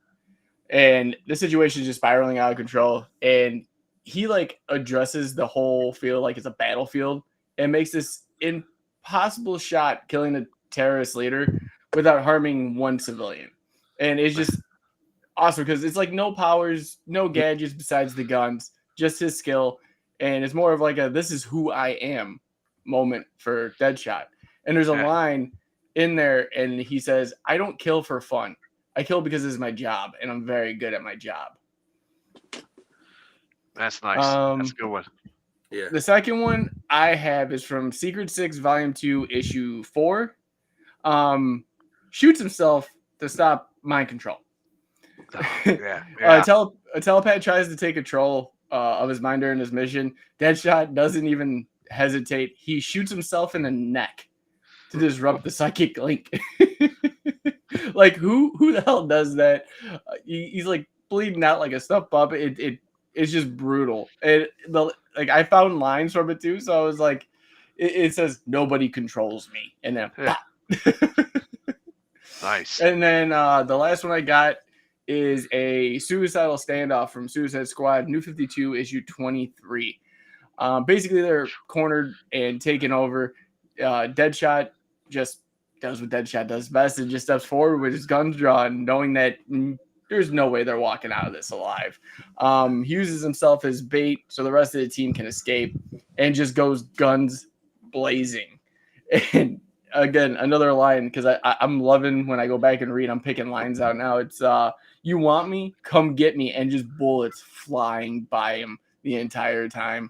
and the situation is just spiraling out of control, and he like addresses the whole field like it's a battlefield and makes this impossible shot, killing a terrorist leader without harming one civilian. And it's just awesome because it's like no powers, no gadgets besides the guns, just his skill. And it's more of like a this is who I am moment for Deadshot. And there's a line in there, and he says, I don't kill for fun. I kill because it's my job, and I'm very good at my job. That's nice. That's a good one. Yeah. The second one I have is from Secret 6, Volume 2, Issue 4. Shoots himself to stop mind control. Oh, yeah. A telepath tries to take control of his mind during his mission. Deadshot doesn't even hesitate. He shoots himself in the neck to disrupt the psychic link. Like who the hell does that? He's like bleeding out like a stuffed puppet. It's just brutal. Like I found lines from it too, so I was like, it says nobody controls me, and then nice. And then the last one I got is a suicidal standoff from Suicide Squad, New 52, issue 23. Basically, they're cornered and taken over. Deadshot just does what Deadshot does best and just steps forward with his guns drawn, knowing that there's no way they're walking out of this alive. He uses himself as bait so the rest of the team can escape and just goes guns blazing. And again, another line, because I'm loving when I go back and read, I'm picking lines out now. It's you want me? Come get me. And just bullets flying by him the entire time.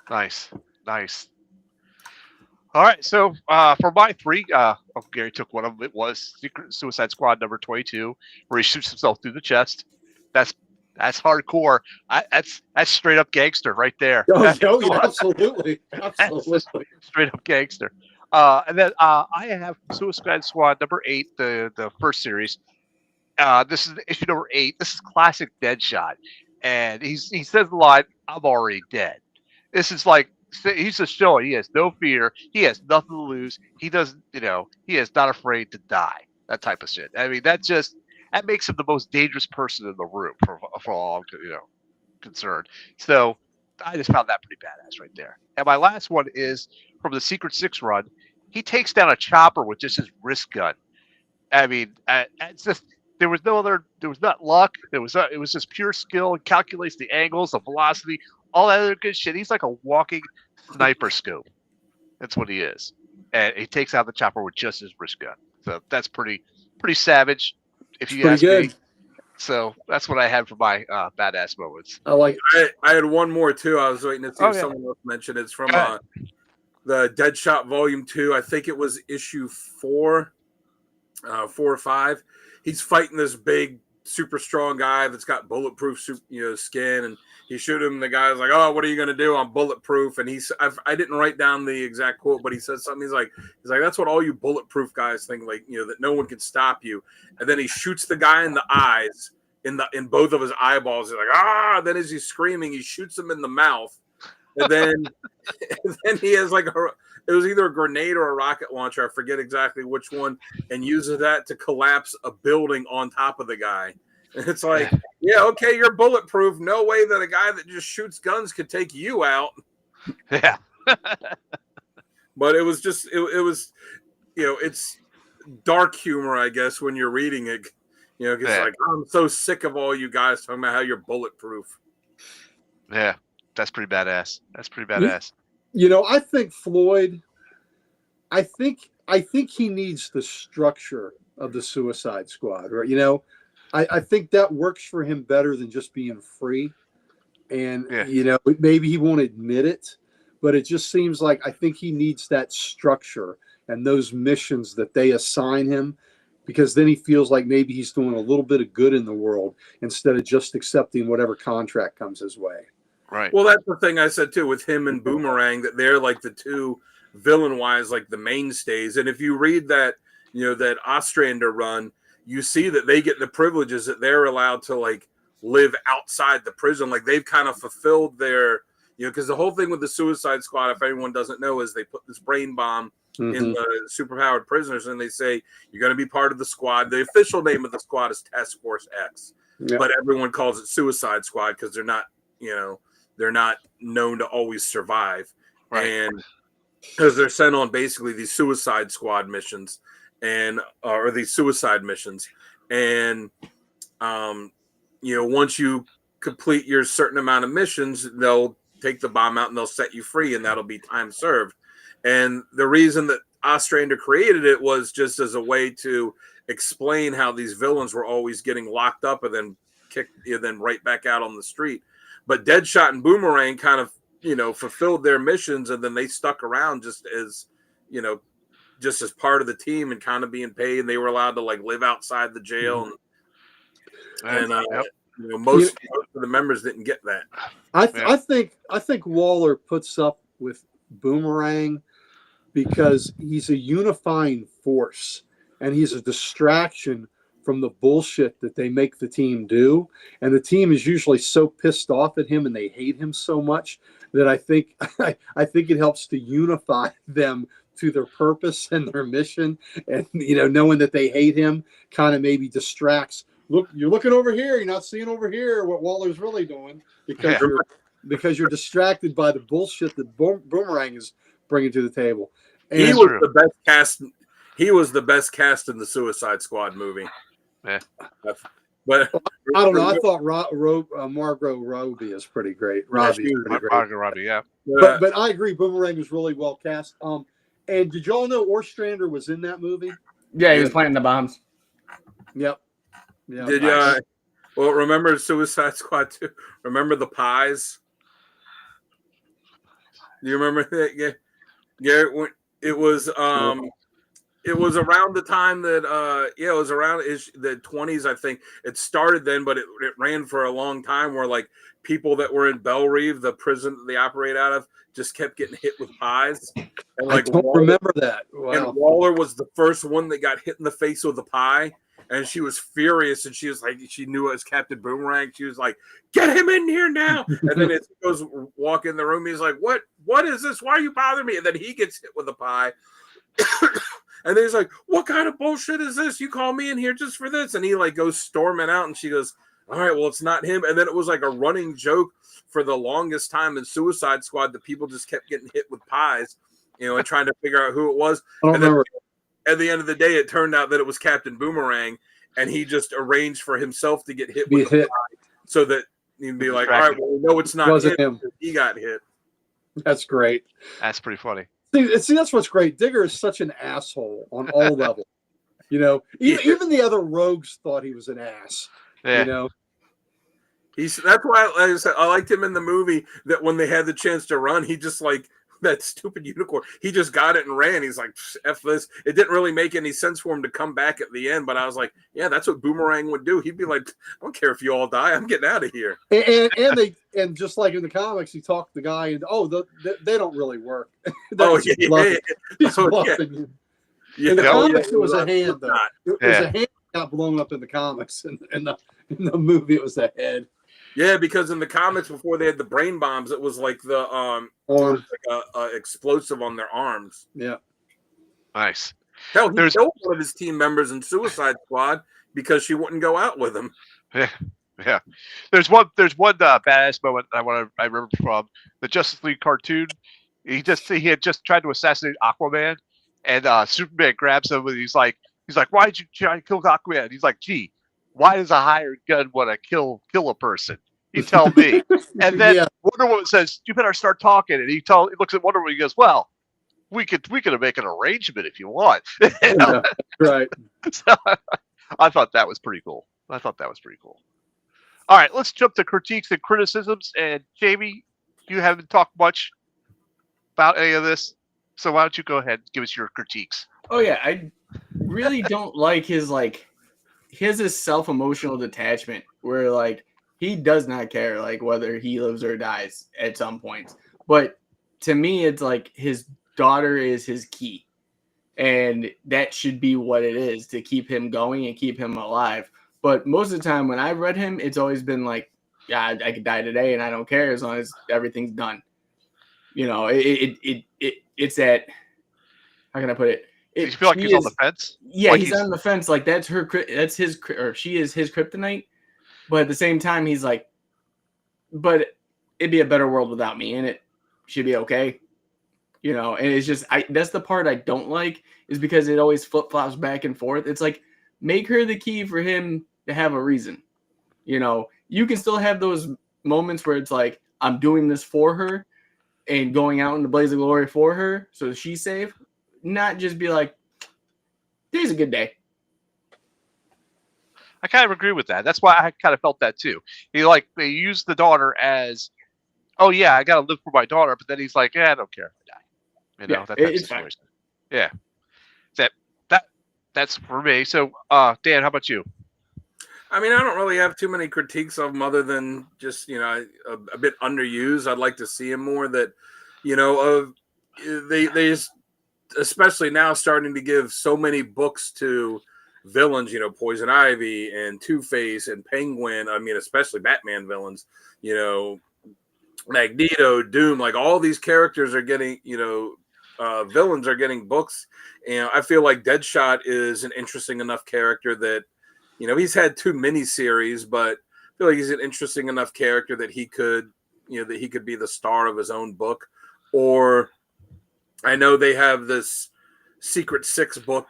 Nice. All right, so for my three, Gary took one of them. It was Secret Suicide Squad number 22, where he shoots himself through the chest. That's hardcore. That's straight up gangster right there. Oh, yeah, absolutely. Straight up gangster. And then I have Suicide Squad number 8, the first series. This is issue number 8. This is classic Deadshot, and he says the line, "I'm already dead." This is like. He's just showing he has no fear. He has nothing to lose. He doesn't, he is not afraid to die. That type of shit. I mean, that makes him the most dangerous person in the room for all I'm, concerned. So I just found that pretty badass right there. And my last one is from the Secret 6 run. He takes down a chopper with just his wrist gun. I mean, it's just there was not luck. It was just pure skill. It calculates the angles, the velocity, all that other good shit. He's like a walking sniper scope. That's what he is. And he takes out the chopper with just his wrist gun. So that's pretty savage, if you ask me. So that's what I had for my badass moments. I had one more too. I was waiting to see if someone else mentioned it. It's from the Deadshot Volume 2. I think it was issue 4 or 5. He's fighting this big, super strong guy that's got bulletproof, skin, and he shoot him. And the guy's like, "Oh, what are you gonna do? I'm bulletproof." And I didn't write down the exact quote, but he said something. He's like, "That's what all you bulletproof guys think, like, that no one can stop you." And then he shoots the guy in the eyes, in both of his eyeballs. He's like, "Ah!" Then as he's screaming, he shoots him in the mouth, and then he has like it was either a grenade or a rocket launcher. I forget exactly which one, and uses that to collapse a building on top of the guy. And it's like, yeah, okay, you're bulletproof. No way that a guy that just shoots guns could take you out. Yeah. But it was just, it was, it's dark humor, I guess, when you're reading it. Because like, I'm so sick of all you guys talking about how you're bulletproof. Yeah, that's pretty badass. I think Floyd, I think he needs the structure of the Suicide Squad, right? I think that works for him better than just being free. And Yeah. maybe he won't admit it, but it just seems like I think he needs that structure and those missions that they assign him, because then he feels like maybe he's doing a little bit of good in the world instead of just accepting whatever contract comes his way. Right. Well, that's the thing I said too with him and Boomerang, that they're like the two villain-wise, like the mainstays. And if you read that, that Ostrander run, you see that they get the privileges that they're allowed to like live outside the prison. Like they've kind of fulfilled their, because the whole thing with the Suicide Squad, if anyone doesn't know, is they put this brain bomb in the superpowered prisoners, and they say you're going to be part of the squad. The official name of the squad is Task Force X, but everyone calls it Suicide Squad because they're not, they're not known to always survive, and because they're sent on basically these Suicide Squad missions, and or these suicide missions, and once you complete your certain amount of missions, they'll take the bomb out and they'll set you free, and that'll be time served. And the reason that Ostrander created it was just as a way to explain how these villains were always getting locked up and then kicked, then right back out on the street. But Deadshot and Boomerang kind of, fulfilled their missions, and then they stuck around just as part of the team and kind of being paid. And they were allowed to like live outside the jail, and most of the members didn't get that. I think Waller puts up with Boomerang because he's a unifying force, and he's a distraction from the bullshit that they make the team do. And the team is usually so pissed off at him and they hate him so much that I think it helps to unify them to their purpose and their mission. And knowing that they hate him kind of maybe distracts. Look, you're looking over here, you're not seeing over here what Waller's really doing, because you're distracted by the bullshit that Boomerang is bringing to the table. And he was the best cast. He was the best cast in the Suicide Squad movie. Yeah. But I don't know. I thought Margot Robbie is pretty great. Margot Robbie, yeah. But I agree, Boomerang was really well cast. And did y'all know Ostrander was in that movie? Yeah, he was planting the bombs. Yep. Yeah. Did you? Well, remember Suicide Squad 2? Remember the pies? Do you remember that? Yeah. It was it was around the time that it was around the 20s, I think. It started then, but it ran for a long time, where like people that were in Belle Reve, the prison that they operate out of, just kept getting hit with pies. And like I don't remember that. Wow. And Waller was the first one that got hit in the face with a pie. And she was furious, and she was like, she knew it was Captain Boomerang. She was like, "Get him in here now!" And then as he goes walk in the room, he's like, "What is this? Why are you bothering me?" And then he gets hit with a pie. And then he's like, "What kind of bullshit is this? You call me in here just for this?" And he like goes storming out, and she goes, "All right, well, it's not him." And then it was like a running joke for the longest time in Suicide Squad that people just kept getting hit with pies, and trying to figure out who it was. And then at the end of the day, it turned out that it was Captain Boomerang, and he just arranged for himself to get hit with a pie, so that he'd be like, "All right, well, we know it's not him. He got hit." That's great. That's pretty funny. See, that's what's great. Digger is such an asshole on all levels. Even the other rogues thought he was an ass. Yeah. That's why, like I said, I liked him in the movie. That when they had the chance to run, he just like that stupid unicorn. He just got it and ran. He's like, "F this." It didn't really make any sense for him to come back at the end, but I was like, yeah, that's what Boomerang would do. He'd be like, "I don't care if you all die. I'm getting out of here." And just like in the comics, he talked the guy and they don't really work. He's bluffing. Yeah. In the comics, it was a hand though. It was a hand that got blown up in the comics, and in the movie, it was the head. Yeah, because in the comics before they had the brain bombs, it was like the explosive on their arms. Yeah, nice. Hell, he killed one of his team members in Suicide Squad because she wouldn't go out with him. Yeah. There's one badass moment I remember from the Justice League cartoon. He had just tried to assassinate Aquaman, and Superman grabs him and he's like, "Why did you try to kill Aquaman?" He's like, "Gee, why does a hired gun want to kill a person? You tell me." And then Wonder Woman says, "You better start talking." And he looks at Wonder Woman. He goes, "Well, we could make an arrangement if you want. Yeah, right. So, I thought that was pretty cool. All right, let's jump to critiques and criticisms. And Jamie, you haven't talked much about any of this, so why don't you go ahead and give us your critiques? Oh yeah, I really don't like his he has this self-emotional detachment where he does not care whether he lives or dies at some points. But to me, it's his daughter is his key, and that should be what it is to keep him going and keep him alive. But most of the time when I've read him, it's always been yeah, I could die today and I don't care as long as everything's done. It's that, how can I put it? Do you feel like he's on the fence? Yeah, he's on the fence. That's his, or she is his kryptonite. But at the same time, he's but it'd be a better world without me, and it should be okay. And it's just, that's the part I don't like, is because it always flip-flops back and forth. It's make her the key for him to have a reason. You can still have those moments where it's I'm doing this for her and going out in the blaze of glory for her so she's safe. Not just be today's a good day. I kind of agree with that. That's why I kind of felt that too. They use the daughter as, oh yeah, I got to live for my daughter, but then he's I don't care if I die. That type of situation. Yeah. That's for me. So, Dan, how about you? I mean, I don't really have too many critiques of him other than just, a bit underused. I'd like to see him more that, they just, especially now, starting to give so many books to villains, Poison Ivy and Two-Face and Penguin. I mean, especially Batman villains, Magneto, Doom, all these characters are getting, villains are getting books. And I feel like Deadshot is an interesting enough character that, he's had 2 miniseries, but I feel like he's an interesting enough character that he could, that he could be the star of his own book. Or I know they have this Secret Six book.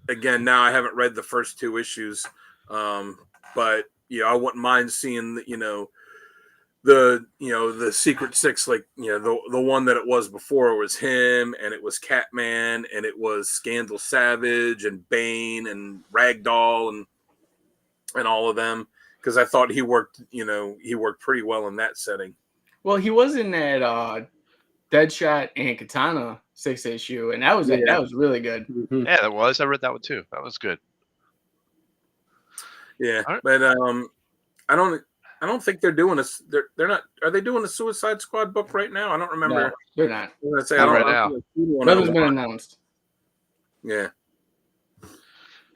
Again, now I haven't read the first 2 issues, but I wouldn't mind seeing the Secret Six, the one that it was before was him, and it was Catman, and it was Scandal Savage and Bane and Ragdoll and all of them, because I thought he worked pretty well in that setting. Well, he was in that Deadshot and Katana 6 issue, and that was really good. Mm-hmm. Yeah, that was. I read that one too. That was good. Yeah, right. But I don't think they're doing this. They're not. Are they doing a Suicide Squad book right now? I don't remember. No, they're not. I'm gonna say Not I right don't now. think I've seen one Nothing's of been them. announced. Yeah.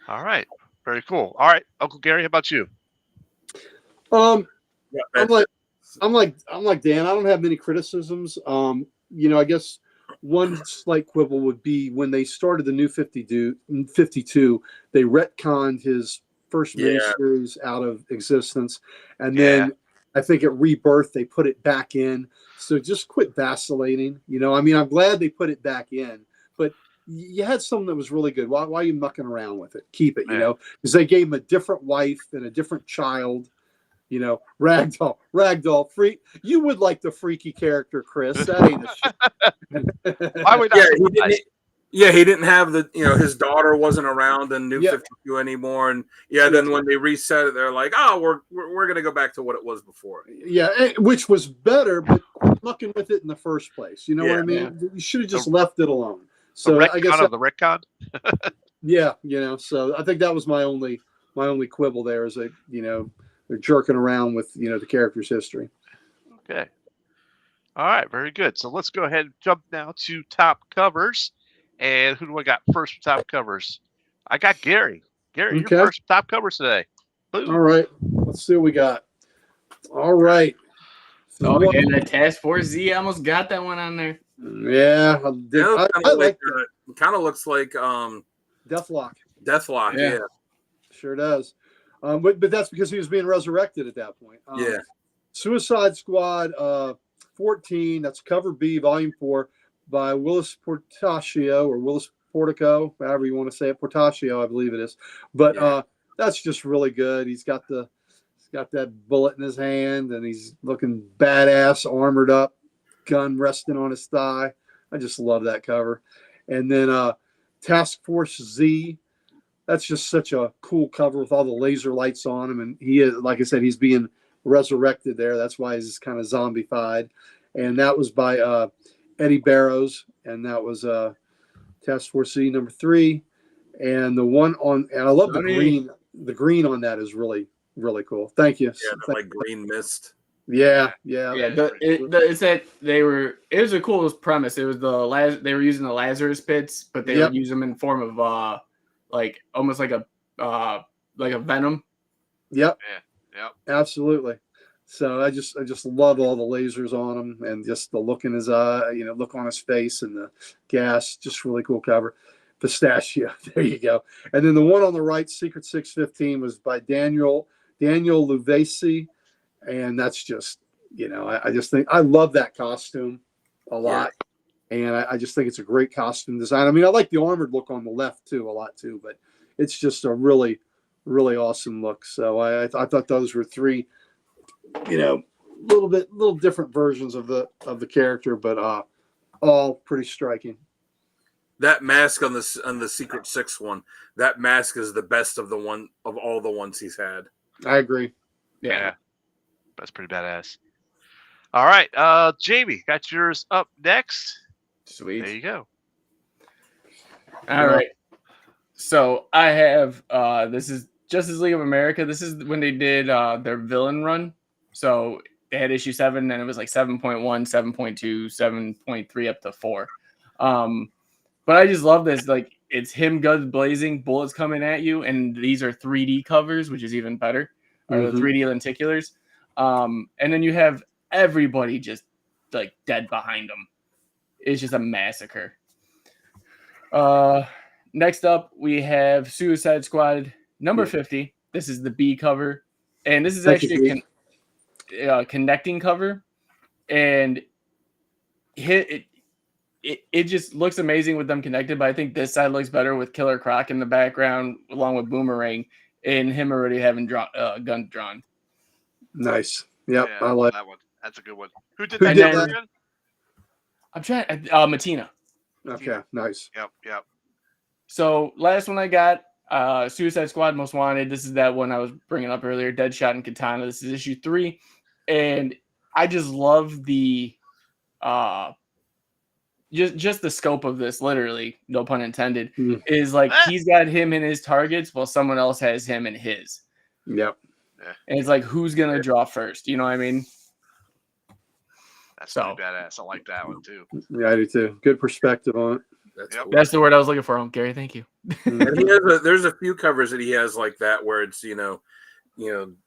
All right. Very cool. All right, Uncle Gary, how about you? Yeah, I'm like Dan. I don't have many criticisms. I guess one slight quibble would be when they started the New 52, they retconned his first miniseries out of existence, and then I think at Rebirth they put it back in. So just quit vacillating. I'm glad they put it back in, but you had something that was really good. Why are you mucking around with it? Keep it, because they gave him a different wife and a different child. Ragdoll, freak. You would like the freaky character, Chris. That ain't a shit. Why would he didn't have his daughter wasn't around in New 52 anymore, and then when they reset it, they're like, oh, we're gonna go back to what it was before. Yeah, which was better, but quit mucking with it in the first place. You know what I mean? Yeah. You should have just left it alone. So I guess the retcon. Yeah, so I think that was my only quibble there is that they're jerking around with the character's history. Okay. All right, very good. So let's go ahead and jump now to top covers. And who do I got first for top covers? I got Gary. Gary, you're first for top covers today. Boom. All right, let's see what we got. All right. So again, the Task Force Z, I almost got that one on there. Yeah, I like that. It kind of looks like Deathlock. Deathlock, yeah. Sure does. But that's because he was being resurrected at that point. Suicide Squad 14, that's cover B, volume 4, by Willis Portacio, or Willis Portico, however you want to say it. Portacio, I believe it is. But that's just really good. He's got that bullet in his hand, and he's looking badass, armored up, gun resting on his thigh. I just love that cover. And then Task Force Z. That's just such a cool cover with all the laser lights on him. And he is, like I said, he's being resurrected there. That's why he's kind of zombified. And that was by Eddie Barrows. And that was Task Force Z number 3. And the one on, and I love the green. The green on that is really, really cool. Thank you. Yeah, that, like green mist. Yeah. It's that it was a cool premise. It was they were using the Lazarus pits, but they would use them in form of like almost like a venom. Yep. Yeah. Absolutely. So I just love all the lasers on him and just the look in his eye, look on his face and the gas. Just really cool cover. Pistachio. There you go. And then the one on the right, Secret 615, was by Daniel Luvesi. And that's just, I just think I love that costume a lot. And I just think it's a great costume design. I mean, I like the armored look on the left too, a lot too, but it's just a really, really awesome look. So I thought those were 3, little different versions of the character, but all pretty striking. That mask on the Secret 6 one, that mask is the best of all the ones he's had. I agree. Yeah. That's pretty badass. All right. Jamie, got yours up next. Sweet. There you go. All right. So I have this is Justice League of America. This is when they did their villain run. So they had issue 7, and it was like 7.1, 7.2, 7.3 up to 4. But I just love this. Like, it's him, guns blazing, bullets coming at you, and these are 3D covers, which is even better, or the 3D lenticulars. And then you have everybody just like dead behind them. It's just a massacre. Next up, we have Suicide Squad number 50. This is the B cover, and this is actually a connecting cover, and it just looks amazing with them connected. But I think this side looks better with Killer Croc in the background, along with Boomerang, and him already having gun drawn. Nice. Yep, Yeah, I like that one. That's a good one. Who did Who that? did that? Again? I'm trying. Matina. Okay, nice. Yep. So last one I got, Suicide Squad Most Wanted. This is that one I was bringing up earlier, Deadshot and Katana. This is issue 3, and I just love the just the scope of this. Literally, no pun intended, is like he's got him in his targets while someone else has him in his. Yep. And it's like, who's gonna draw first? You know what I mean? That's pretty badass. I like that one too. Yeah, I do too. Good perspective on it. Cool. That's the word I was looking for. Gary, thank you. And there's a few covers that he has like that where it's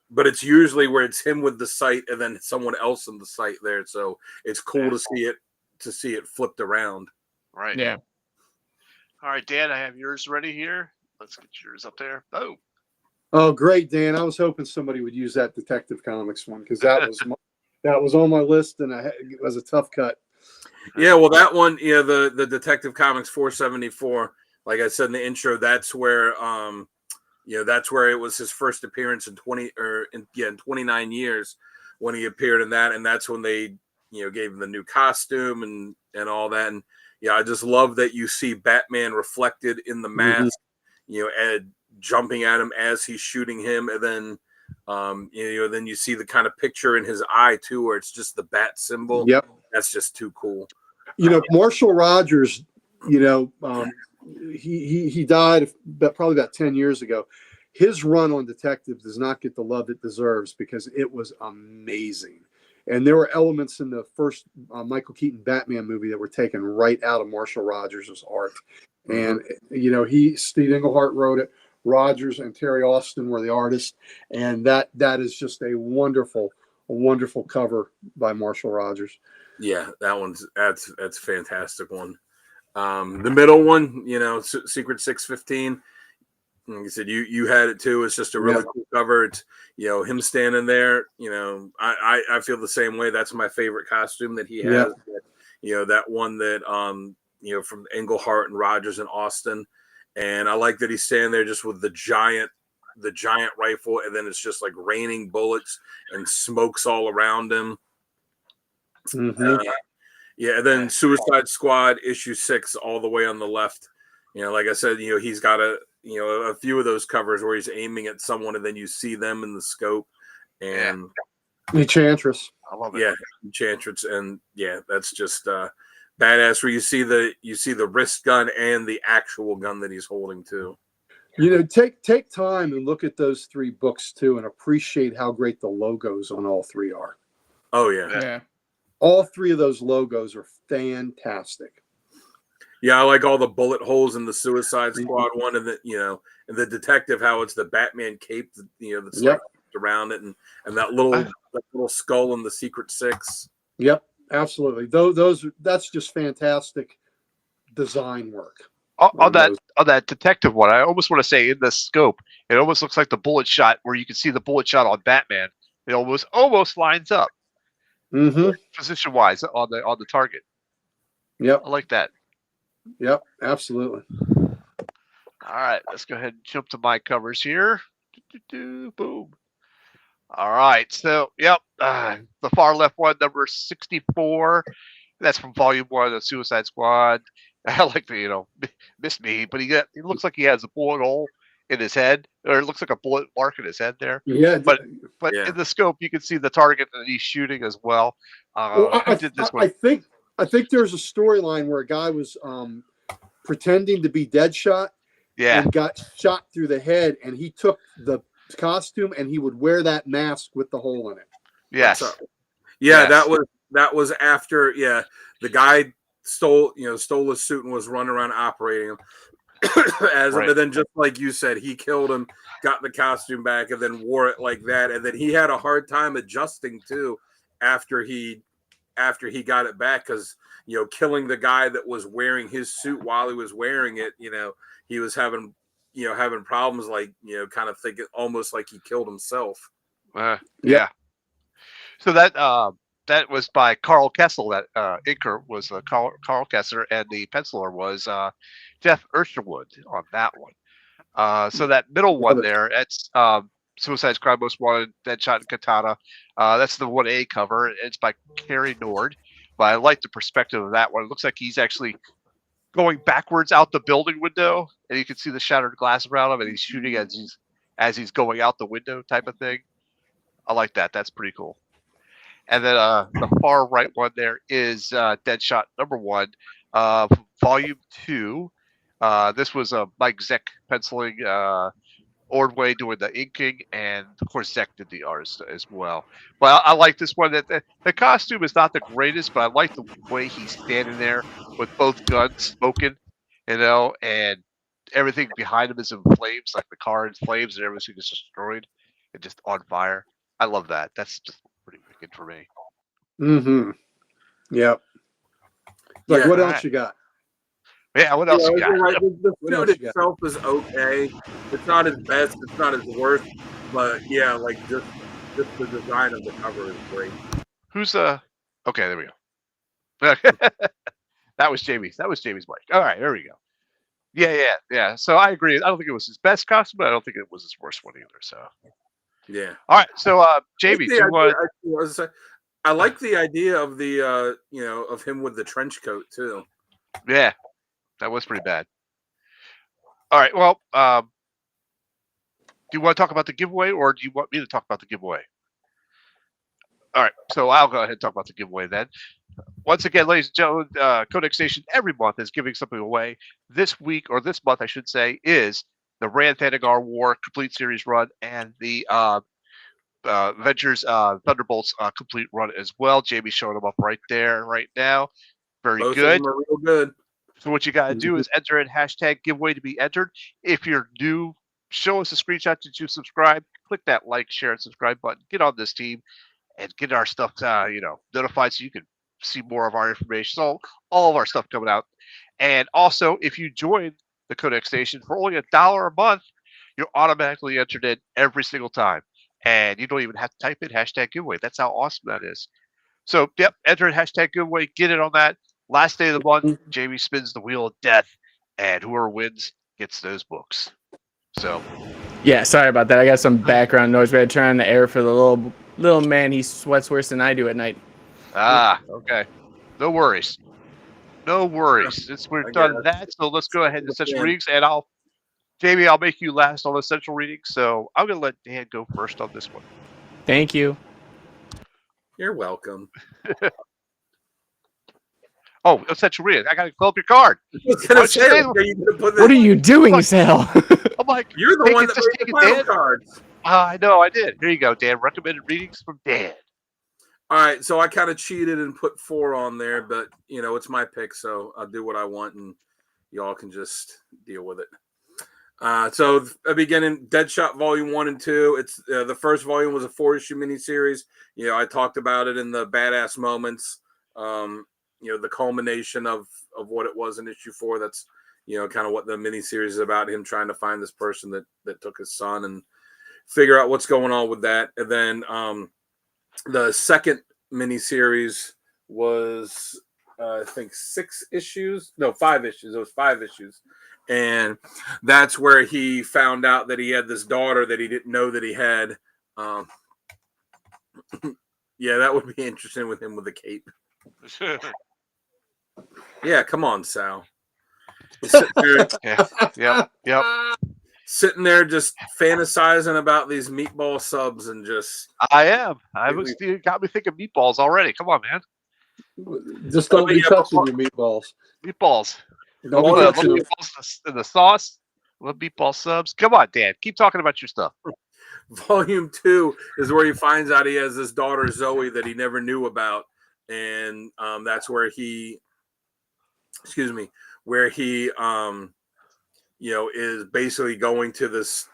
but it's usually where it's him with the sight and then someone else in the sight there. So it's cool to see it flipped around. Right. Yeah. All right, Dan, I have yours ready here. Let's get yours up there. Oh, great, Dan. I was hoping somebody would use that Detective Comics one because that was on my list and it was a tough cut. Yeah, well, that one, the Detective Comics 474, like I said in the intro, that's where that's where it was his first appearance in 29 years when he appeared in that, and that's when they gave him the new costume and all that. And I just love that you see Batman reflected in the mask, and jumping at him as he's shooting him, and then then you see the kind of picture in his eye too, where it's just the bat symbol. Yep, that's just too cool. Marshall Rogers, he died probably about 10 years ago. His run on Detective does not get the love it deserves because it was amazing. And there were elements in the first Michael Keaton Batman movie that were taken right out of Marshall Rogers' art. And, Steve Englehart wrote it. Rogers and Terry Austin were the artists. And that is just a wonderful cover by Marshall Rogers. Yeah, that's a fantastic one. The middle one, Secret 615. Like you said, you had it too. It's just a really cool cover. It's him standing there. I feel the same way. That's my favorite costume that he has. That one that from Englehart and Rogers and Austin. And I like that he's standing there just with the giant rifle, and then it's just like raining bullets and smokes all around him. Yeah, and then Suicide Squad issue 6 all the way on the left. Like I said, he's got a few of those covers where he's aiming at someone and then you see them in the scope. And Enchantress. I love it. yeah, Enchantress, and that's just badass. Where you see the wrist gun and the actual gun that he's holding too. Take time and look at those 3 books too, and appreciate how great the logos on all 3 are. Oh yeah. Yeah. All 3 of those logos are fantastic. Yeah, I like all the bullet holes in the Suicide Squad one, and and the detective, how it's the Batman cape, that's like around it, and that little skull in the Secret Six. Yep, absolutely. That's just fantastic design work. On that detective one, I almost want to say in the scope, it almost looks like the bullet shot where you can see the bullet shot on Batman. It almost lines up, position wise on the target. Yep, I like that. Yep, absolutely. All right, let's go ahead and jump to my covers here. Boom. All right, so the far left one, number 64. That's from Volume 1 of Suicide Squad. I like the miss me, but he looks like he has a bullet hole in his head, or it looks like a bullet mark in his head there. Yeah, but in the scope you can see the target that he's shooting as well. I think there's a storyline where a guy was pretending to be Deadshot, and got shot through the head, and he took the costume and he would wear that mask with the hole in it. Yes. Yes. That was after the guy stole his suit and was running around operating him. But then just like you said, he killed him, got the costume back, and then wore it like that. And then he had a hard time adjusting too after he got it back, because killing the guy that was wearing his suit while he was wearing it, he was having problems, like kind of thinking almost like he killed himself. Yeah. So that was by Carl Kessel. That inker was Carl Kessler, and the penciler was Jeff Ursherwood on that one. So that middle one there, it's Suicide Squad Most Wanted, Deadshot and Katana. That's the 1A cover. It's by Kerry Nord. But I like the perspective of that one. It looks like he's actually going backwards out the building window, and you can see the shattered glass around him, and he's shooting as he's going out the window type of thing. I like that. That's pretty cool. And then the far right one there is Deadshot number 1, volume 2. This was Mike Zeck penciling, Ordway doing the inking, and of course Zeck did the art as well. But I like this one. The costume is not the greatest, but I like the way he's standing there with both guns smoking, and everything behind him is in flames, like the car in flames and everything is destroyed and just on fire. I love that. That's just pretty wicked for me. Yep. What else you got? Yeah, what else you got? The suit itself is okay. It's not his best. It's not his worst. But just the design of the cover is great. Who's okay? There we go. That was Jamie's mic. All right, there we go. Yeah. So I agree. I don't think it was his best costume, but I don't think it was his worst one either. So yeah. All right. So Jamie, I like the idea of the of him with the trench coat too. Yeah. That was pretty bad. All right. Well, do you want to talk about the giveaway, or do you want me to talk about the giveaway? All right. So I'll go ahead and talk about the giveaway then. Once again, ladies and gentlemen, Codex Station every month is giving something away. This week, or this month, I should say, is the Rand Thanagar War Complete Series run and the Avengers Thunderbolts Complete run as well. Jamie's showing them up right there, right now. Very Both good. of them are real good. So what you got to do is enter in hashtag giveaway to be entered. If you're new, show us a screenshot that you subscribe. Click that like, share, and subscribe button. Get on this team and get our stuff, notified so you can see more of our information. So all of our stuff coming out. And also, if you join the Codex Station for only $1 a month, you're automatically entered in every single time. And you don't even have to type in hashtag giveaway. That's how awesome that is. So, enter in hashtag giveaway. Get it on that. Last day of the month, Jamie spins the wheel of death, and whoever wins gets those books. So, yeah, sorry about that. I got some background noise. We had to turn on the air for the little man. He sweats worse than I do at night. okay. No worries. No worries. Since we're I done guess. that, so let's go ahead and essential Yeah. readings, and Jamie, I'll make you last on essential readings. So I'm gonna let Dan go first on this one. Thank you. You're welcome. Oh, essential reading. I gotta fill up your card. I was Why gonna don't you say, say are you gonna put What are this? you doing, Look. Sal? I'm like, You're the take one it, that just made take the it, final Dan. cards. I know, I did. Here you go, Dan. Recommended readings from Dan. All right, so I kind of cheated and put 4 on there, but it's my pick, so I'll do what I want, and y'all can just deal with it. So beginning Deadshot Volume 1 and 2. It's the first volume was a 4-issue miniseries. I talked about it in the badass moments. The culmination of what it was in issue 4. That's kind of what the miniseries is about. Him trying to find this person that took his son and figure out what's going on with that. And then the second miniseries was I think 6 issues. No, 5 issues. It was 5 issues. And that's where he found out that he had this daughter that he didn't know that he had. Yeah, that would be interesting with him with a cape. Yeah, come on, Sal. Sitting there, Yep. sitting there just fantasizing about these meatball subs and just. I am. You got me thinking meatballs already. Come on, man. Just don't be touching your meatballs. Meatballs. Don't be Love touching them. meatballs in the sauce. Love meatball subs. Come on, Dan. Keep talking about your stuff. Volume 2 is where he finds out he has this daughter Zoe that he never knew about, and that's where he, is basically going to this,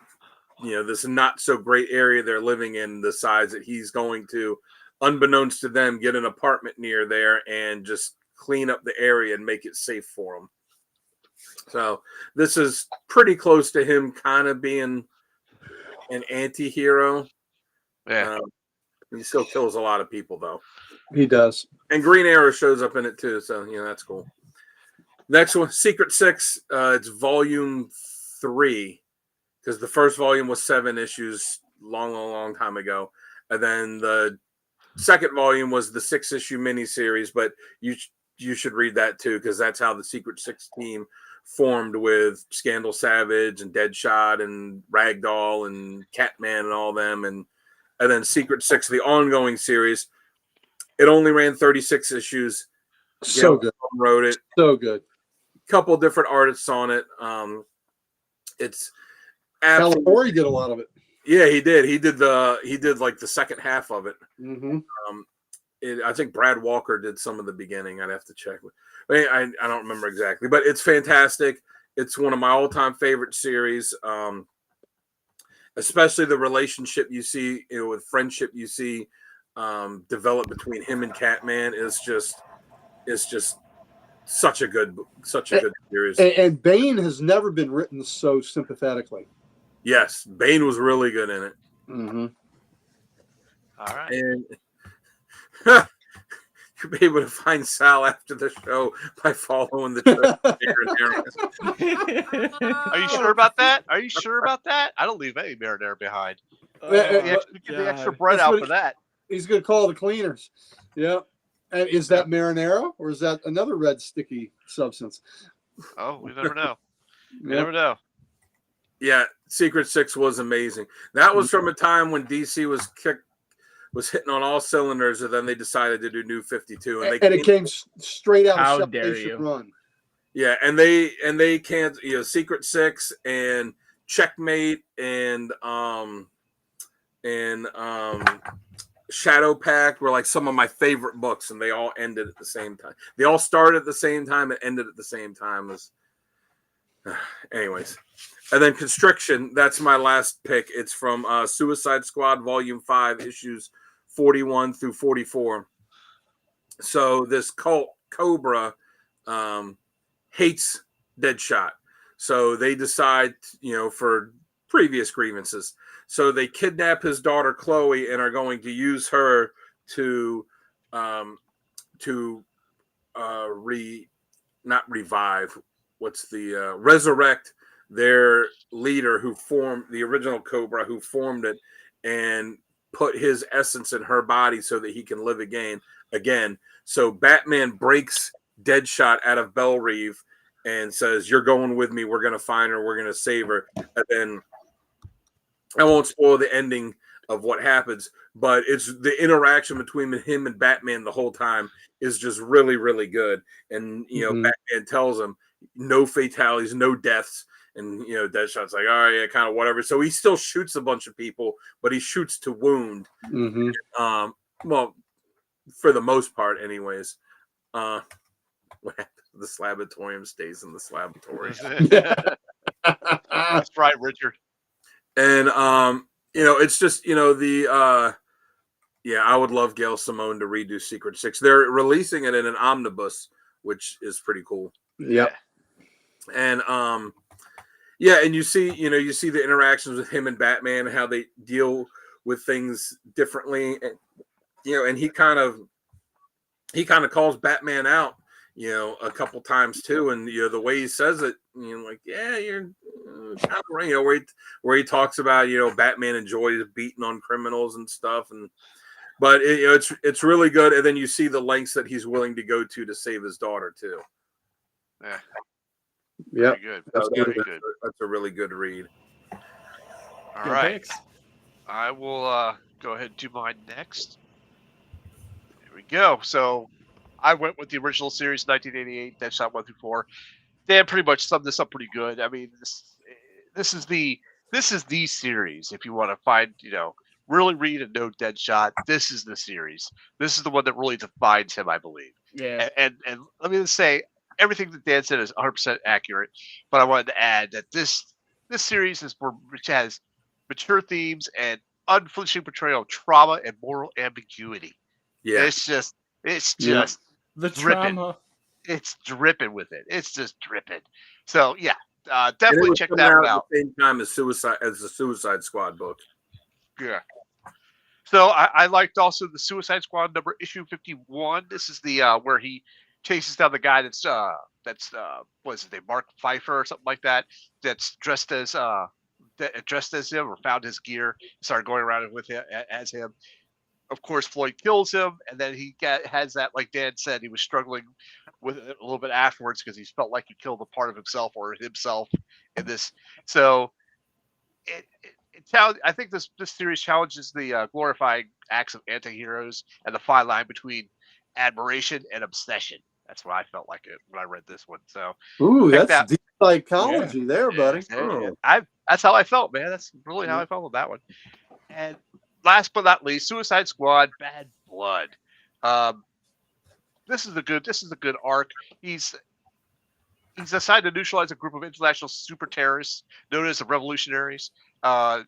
this not so great area they're living in. Decides that he's going to, unbeknownst to them, get an apartment near there and just clean up the area and make it safe for them. So this is pretty close to him kind of being an anti-hero. Yeah. He still kills a lot of people, though. He does. And Green Arrow shows up in it, too. So, that's cool. Next one, Secret 6. It's volume 3. Because the first volume was 7 issues long time ago. And then the second volume was the 6-issue miniseries. But you should read that, too. Because that's how the Secret 6 team formed with Scandal Savage and Deadshot and Ragdoll and Catman and all them. And then Secret 6, the ongoing series. It only ran 36 issues. So good. Wrote it. So good. Couple different artists on it. It's California did a lot of it. Yeah, he did. He did like the second half of it. Mm-hmm. I think Brad Walker did some of the beginning. I'd have to check. I don't remember exactly, but it's fantastic. It's one of my all-time favorite series. Especially the relationship you see, with friendship you see develop between him and Catman is just such a good series. And Bane has never been written so sympathetically. Yes, Bane was really good in it. Mm-hmm. All right. And you'll be able to find Sal after the show by following the Are you sure about that? Are you sure about that? I don't leave any marinara behind. Get the extra bread out for that. He's going to call the cleaners. Yeah. And is that marinara or is that another red sticky substance? Oh, we never know. You Yeah. never know. Yeah, Secret 6 was amazing. That was from a time when DC was hitting on all cylinders, and then they decided to do New 52, and it came straight out How of dare Salvation you. Run. Run. Yeah, and they can't, Secret 6 and Checkmate and Shadow Pact were like some of my favorite books, and they all ended at the same time. They all started at the same time and ended at the same time. Anyways. And then Constriction, that's my last pick. It's from Suicide Squad Volume 5, issues 41 through 44. So this cult, Cobra, hates Deadshot. So they decide, for previous grievances. So they kidnap his daughter, Chloe, and are going to use her to resurrect their leader who formed the original Cobra, who formed it, and put his essence in her body so that he can live again. So Batman breaks Deadshot out of Bellerive and says, "You're going with me. We're going to find her. We're going to save her." And then I won't spoil the ending of what happens, but it's the interaction between him and Batman the whole time is just really, really good. And Batman tells him no fatalities, no deaths. And Deadshot's like, all right, yeah, kind of whatever. So he still shoots a bunch of people, but he shoots to wound. Well, for the most part, anyways. The Slabatorium stays in the Slabatorium. That's right, Richard. And it's just I would love Gail Simone to redo Secret Six. They're releasing it in an omnibus, which is pretty cool. Yep. And and you see the interactions with him and Batman, how they deal with things differently, and and he kind of calls Batman out, a couple times too, and the way he says it, like, yeah, you're kind of right, where he talks about Batman enjoys beating on criminals and stuff, but it's really good, and then you see the lengths that he's willing to go to save his daughter too. Yeah. Yeah, Good. That's Very good. That's a really good read. All Good right. picks. I will go ahead and do mine next. Here we go. So I went with the original series, 1988, Deadshot 1 through 4. Dan pretty much summed this up pretty good. I mean, this is the series. If you want to find, really read and know Deadshot, this is the series. This is the one that really defines him, I believe. Yeah. And let me just say, everything that Dan said is 100% accurate, but I wanted to add that this series which has mature themes and unflinching portrayal of trauma and moral ambiguity. Yeah, it's just The dripping. trauma. It's dripping with it. It's just dripping. So yeah, definitely check that one out. At the same time as the Suicide Squad book. Yeah. So I liked also the Suicide Squad issue 51. This is the where he chases down the guy that's what is his name, Mark Pfeiffer or something like that. That's dressed as him or found his gear, started going around with him as him. Of course, Floyd kills him, and then he has that, like Dan said, he was struggling with it a little bit afterwards because he felt like he killed a part of himself or himself in this. So I think this series challenges the glorifying acts of anti-heroes and the fine line between admiration and obsession. That's what I felt like it when I read this one. So, that's deep psychology there, buddy. That's how I felt, man. That's really how I felt with that one. And last but not least, Suicide Squad: Bad Blood. This is a good arc. He's assigned to neutralize a group of international super terrorists known as the Revolutionaries. It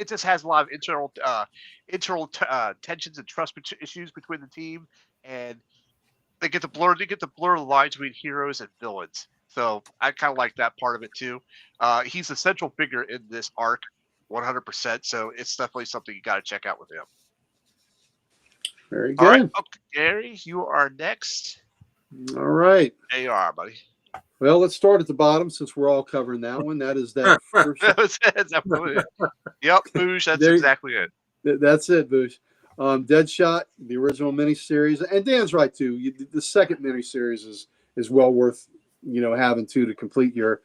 just has a lot of internal tensions and trust issues between the team, and they get to blur the lines between heroes and villains. So I kind of like that part of it too. He's a central figure in this arc, 100%. So it's definitely something you got to check out with him. Very good. All right, okay, Gary, you are next. All right. There you are, buddy. Well, let's start at the bottom since we're all covering that one. That is that first. That's absolutely it. Yep, Boosh, that's exactly it. That's it, Boosh. Deadshot, the original miniseries, and Dan's right too. The second miniseries is well worth having to complete your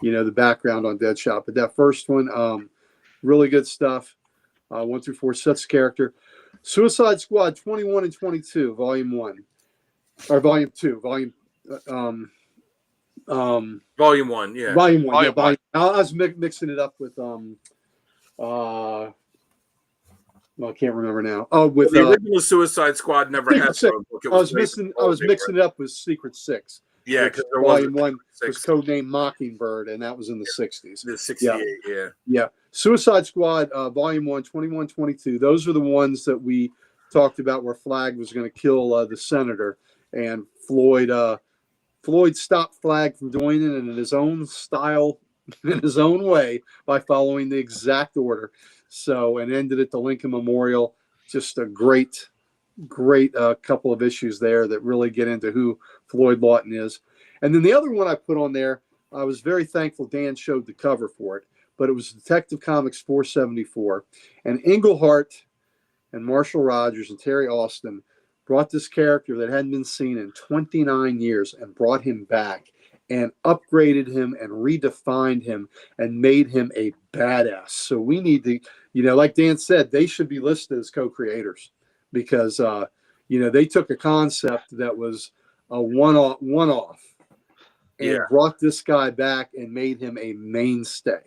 the background on Deadshot. But that first one, really good stuff. 1 through 4 sets character. Suicide Squad 21 and 22, Volume 1 or Volume 2, Volume 1, yeah. Volume 1, yeah. Volume. I was mixing it up with well, I can't remember now. Oh, with the original Suicide Squad never had a book. I was mixing it up with Secret Six. Yeah, because Volume 1 was codenamed Mockingbird, and that was in the 60s. The 68, yeah. Suicide Squad, Volume 1, 21, 22. Those are the ones that we talked about where Flag was going to kill the senator, and Floyd stopped Flag from doing it in his own style, in his own way, by following the exact order. So, and ended at the Lincoln Memorial. Just a great couple of issues there that really get into who Floyd Lawton is. And then the other one I put on there, I was very thankful Dan showed the cover for it, but it was Detective Comics 474. And Englehart and Marshall Rogers and Terry Austin brought this character that hadn't been seen in 29 years and brought him back and upgraded him and redefined him and made him a badass. So we need to, like Dan said, they should be listed as co-creators because, they took a concept that was a one-off and brought this guy back and made him a mainstay.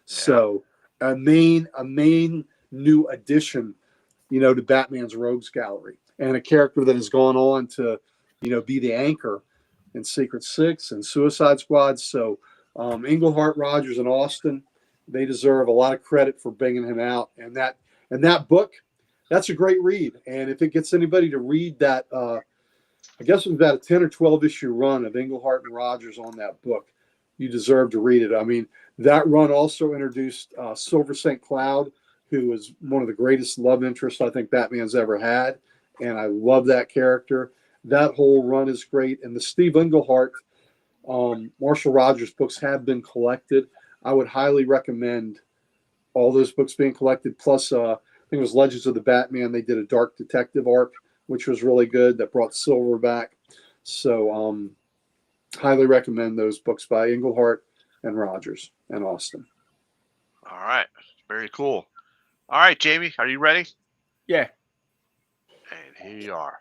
So a main new addition, to Batman's rogues gallery, and a character that has gone on to, be the anchor in Secret Six and Suicide Squad. So Englehart, Rogers, and Austin, they deserve a lot of credit for bringing him out. And that book, that's a great read. And if it gets anybody to read that, I guess it was about a 10 or 12 issue run of Englehart and Rogers on that book, you deserve to read it. I mean, that run also introduced Silver St. Cloud, who is one of the greatest love interests I think Batman's ever had. And I love that character. That whole run is great. And the Steve Englehart, Marshall Rogers books have been collected. I would highly recommend all those books being collected. Plus, I think it was Legends of the Batman. They did a Dark Detective arc, which was really good, that brought Silver back. So highly recommend those books by Englehart and Rogers and Austin. All right. Very cool. All right, Jamie, are you ready? Yeah. And here you are.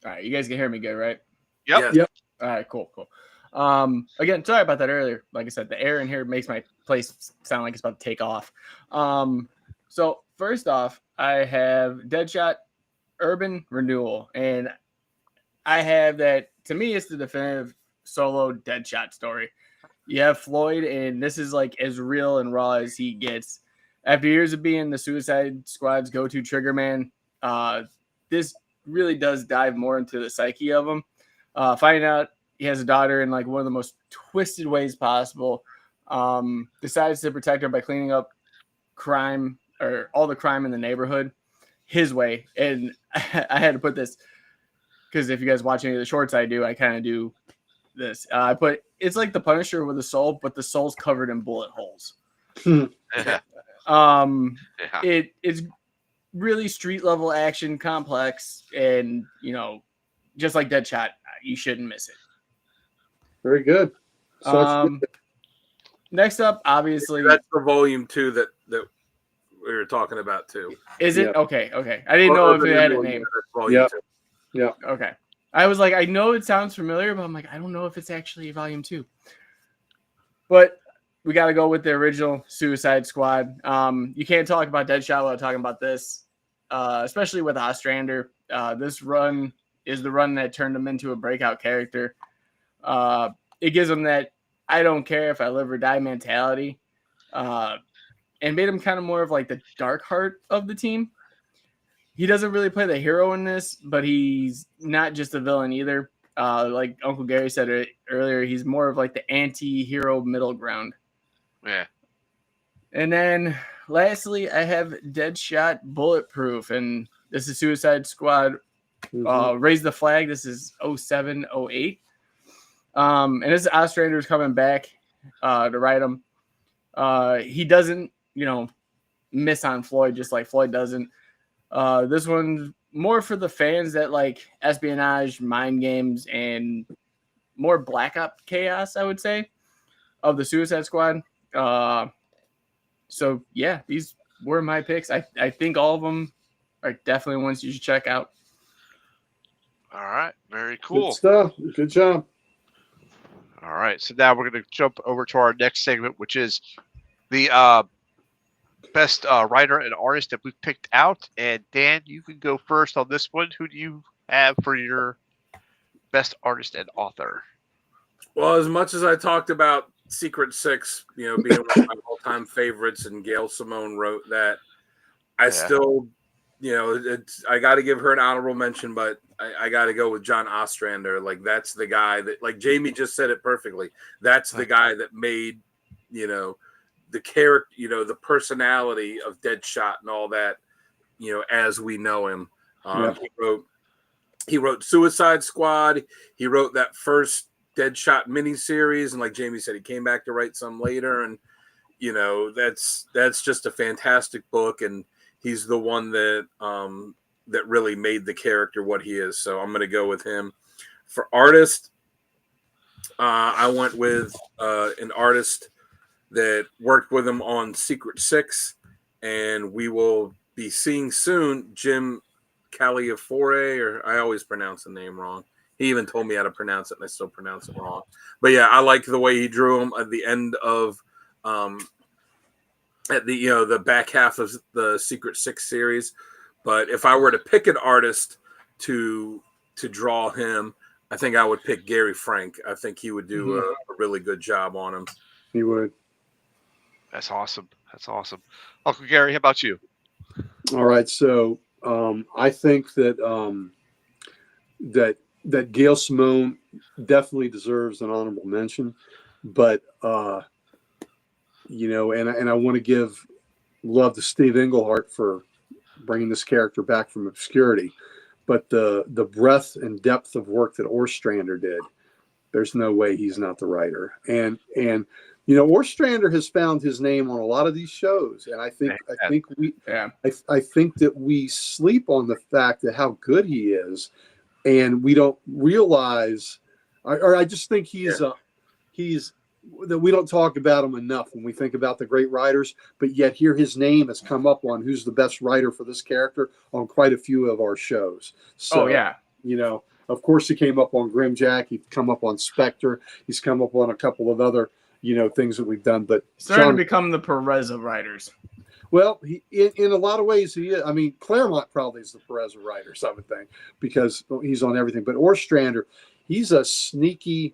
All right, you guys can hear me good, right? Yep. Yep. All right, cool. Again, sorry about that earlier. Like I said, the air in here makes my place sound like it's about to take off. So first off, I have Deadshot Urban Renewal, and I have that. To me, it's the definitive solo Deadshot story. You have Floyd, and this is like as real and raw as he gets. After years of being the Suicide Squad's go-to trigger man, this really does dive more into the psyche of him. Finding out he has a daughter in like one of the most twisted ways possible. Decides to protect her by cleaning up crime or all the crime in the neighborhood his way. And I had to put this because if you guys watch any of the shorts I do, I kind of do this. I put it's like the Punisher with a soul, but the soul's covered in bullet holes. Yeah. It's really street level action, complex, and just like Deadshot, you shouldn't miss it. Very good. Next up, obviously, that's the volume 2 that we were talking about too. Is it? Yeah. Okay. I didn't know if it had a name. Volume 2. Yeah. Okay. I was like, I know it sounds familiar, but I'm like, I don't know if it's actually volume 2. But we got to go with the original Suicide Squad. You can't talk about Deadshot without talking about this, especially with Ostrander. This run is the run that turned him into a breakout character. It gives him that I don't care if I live or die mentality, and made him kind of more of like the dark heart of the team. He doesn't really play the hero in this, but he's not just a villain either. Like Uncle Gary said it earlier, he's more of like the anti-hero middle ground. Yeah. And then lastly, I have Deadshot Bulletproof, and this is Suicide Squad. Raise the Flag. This is 07-08. And this is Ostrander's coming back to write him. He doesn't, miss on Floyd just like Floyd doesn't. This one's more for the fans that like espionage, mind games, and more black op chaos, I would say, of the Suicide Squad. So yeah, these were my picks. I think all of them are definitely ones you should check out. All right. Very cool. Good stuff. Good job. All right. So now we're going to jump over to our next segment, which is the best writer and artist that we've picked out. And Dan, you can go first on this one. Who do you have for your best artist and author? Well, as much as I talked about Secret Six, being one of my all-time favorites, and Gail Simone wrote that, I still, I got to give her an honorable mention, but I got to go with John Ostrander. Like, that's the guy that, like Jamie just said it perfectly. That's the guy that made, the character, the personality of Deadshot and all that, as we know him. He wrote Suicide Squad. He wrote that first Deadshot miniseries, and like Jamie said, he came back to write some later, and that's just a fantastic book. And he's the one that that really made the character what he is. So I'm going to go with him. For artist, I went with an artist that worked with him on Secret Six, and we will be seeing soon Jim Caliafore, or I always pronounce the name wrong. He even told me how to pronounce it, and I still pronounce it wrong. But yeah, I like the way he drew him at the end of at the the back half of the Secret Six series. But if I were to pick an artist to draw him, I think I would pick Gary Frank. I think he would do a really good job on him. He would. That's awesome. That's awesome. Uncle Gary, how about you? All right, so I think that that Gail Simone definitely deserves an honorable mention, but and I want to give love to Steve Englehart for bringing this character back from obscurity, but the breadth and depth of work that Ostrander did, there's no way he's not the writer. And Ostrander has found his name on a lot of these shows, and I think that we sleep on the fact that how good he is, and we don't realize, or I just think he's that we don't talk about him enough when we think about the great writers, but yet here his name has come up on who's the best writer for this character on quite a few of our shows. So, of course, he came up on Grimjack. He's come up on Spectre. He's come up on a couple of other, things that we've done. But starting to become the Perez of writers. Well, he, in a lot of ways, he is. I mean, Claremont probably is the Perez of writers, I would think, because he's on everything. But Ostrander, he's a sneaky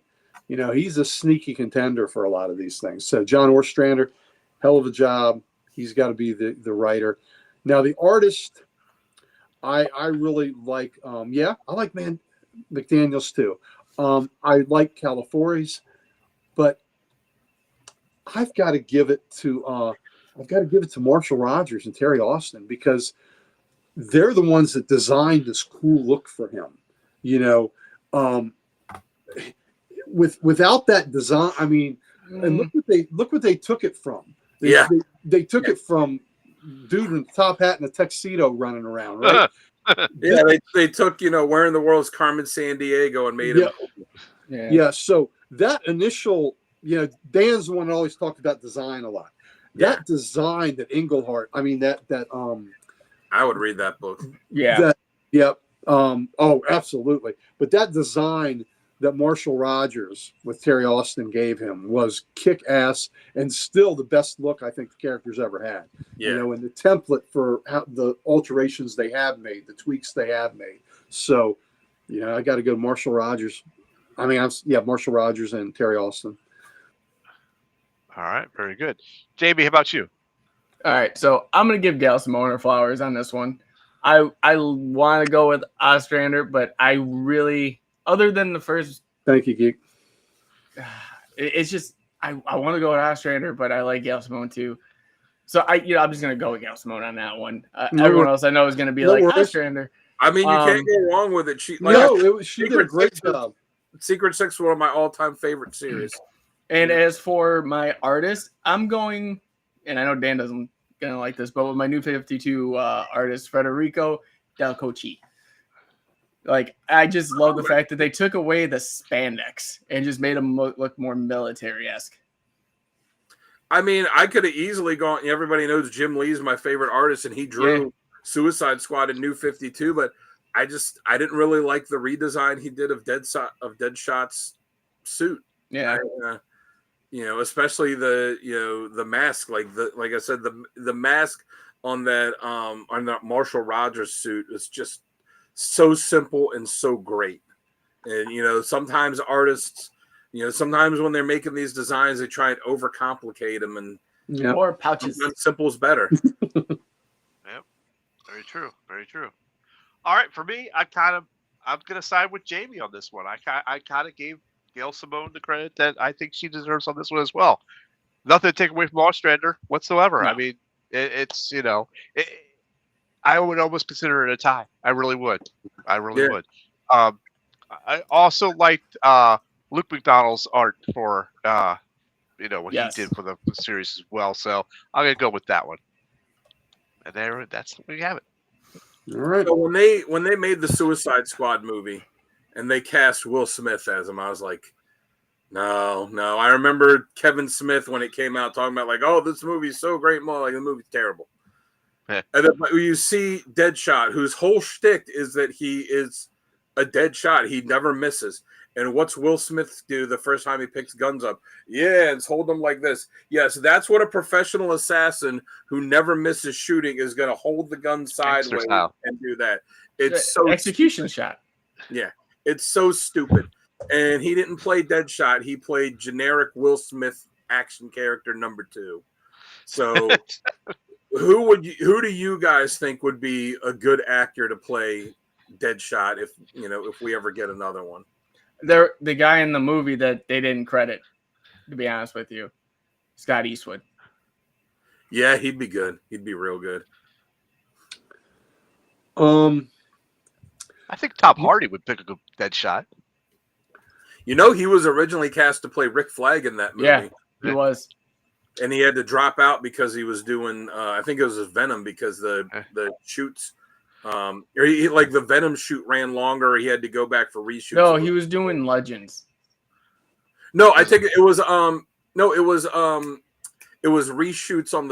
contender for a lot of these things. So John Ostrander, hell of a job. He's got to be the writer. Now, the artist, I really like, I like McDaniels too. I like Califore's, but I've got to give it to Marshall Rogers and Terry Austin, because they're the ones that designed this cool look for him. Without that design, I mean, and look what they took it from. They took it from dude in a top hat and a tuxedo running around, right? They took wearing the world's Carmen Sandiego and made him. Yeah. So that initial, Dan's the one that always talked about design a lot. That design that Englehart, I mean that I would read that book. Absolutely. But that design that Marshall Rogers with Terry Austin gave him was kick-ass, and still the best look I think the character's ever had. And the template for how the alterations they have made, the tweaks they have made. So, I got to go Marshall Rogers. I mean, Marshall Rogers and Terry Austin. All right, very good. JB, how about you? All right, so I'm gonna give Gail Simone her flowers on this one. I want to go with Ostrander, but I really, other than the first, thank you, Geek. It's just I want to go with Ostrander, but I like Gail Simone too. So I'm just gonna go with Gail Simone on that one. Everyone else I know is gonna be Ostrander. I mean, you can't go wrong with it. She did a great job. Secret Six, one of my all-time favorite series. And as for my artist, I'm going, and I know Dan doesn't gonna like this, but with my new 52 artist, Federico Del Cochi. Like, I just love the fact that they took away the spandex and just made him look more military-esque. I mean, I could have easily gone. Everybody knows Jim Lee's my favorite artist, and he drew Suicide Squad in New 52. But I didn't really like the redesign he did of Deadshot's suit. Yeah. Especially the mask, like I said, the mask on that Marshall Rogers suit is just so simple and so great. And sometimes artists, sometimes when they're making these designs, they try and overcomplicate them, and more pouches. Simple is better. Yep, very true, very true. All right, for me, I'm gonna side with Jamie on this one. I kind of gave Gail Simone the credit that I think she deserves on this one as well. Nothing to take away from Ostrander whatsoever. No. I mean, it's I would almost consider it a tie. I really would. Would. I also liked Luke McDonald's art for what he did for the series as well. So I'm gonna go with that one. And that's we have it. All right. So when they made the Suicide Squad movie, and they cast Will Smith as him, I was like, no. I remember Kevin Smith when it came out talking about like, oh, this movie's so great, more like the movie's terrible. Yeah. And then you see Deadshot, whose whole shtick is that he is a dead shot. He never misses. And what's Will Smith do the first time he picks guns up? Yeah, it's hold them like this. Yes, that's what a professional assassin who never misses shooting is going to hold the gun sideways and do that. It's so execution shot. Yeah, it's so stupid. And he didn't play Deadshot. He played generic Will Smith action character number 2. So who do you guys think would be a good actor to play Deadshot if we ever get another one? The guy in the movie that they didn't credit, to be honest with you, Scott Eastwood. Yeah, he'd be good. He'd be real good. I think Tom Hardy would pick a good Deadshot. He was originally cast to play Rick Flag in that movie. Yeah, he was. And he had to drop out because he was doing, I think it was Venom, because the shoots, or like the Venom shoot ran longer. He had to go back for reshoots. No, he was doing Legends. No, I think it was reshoots on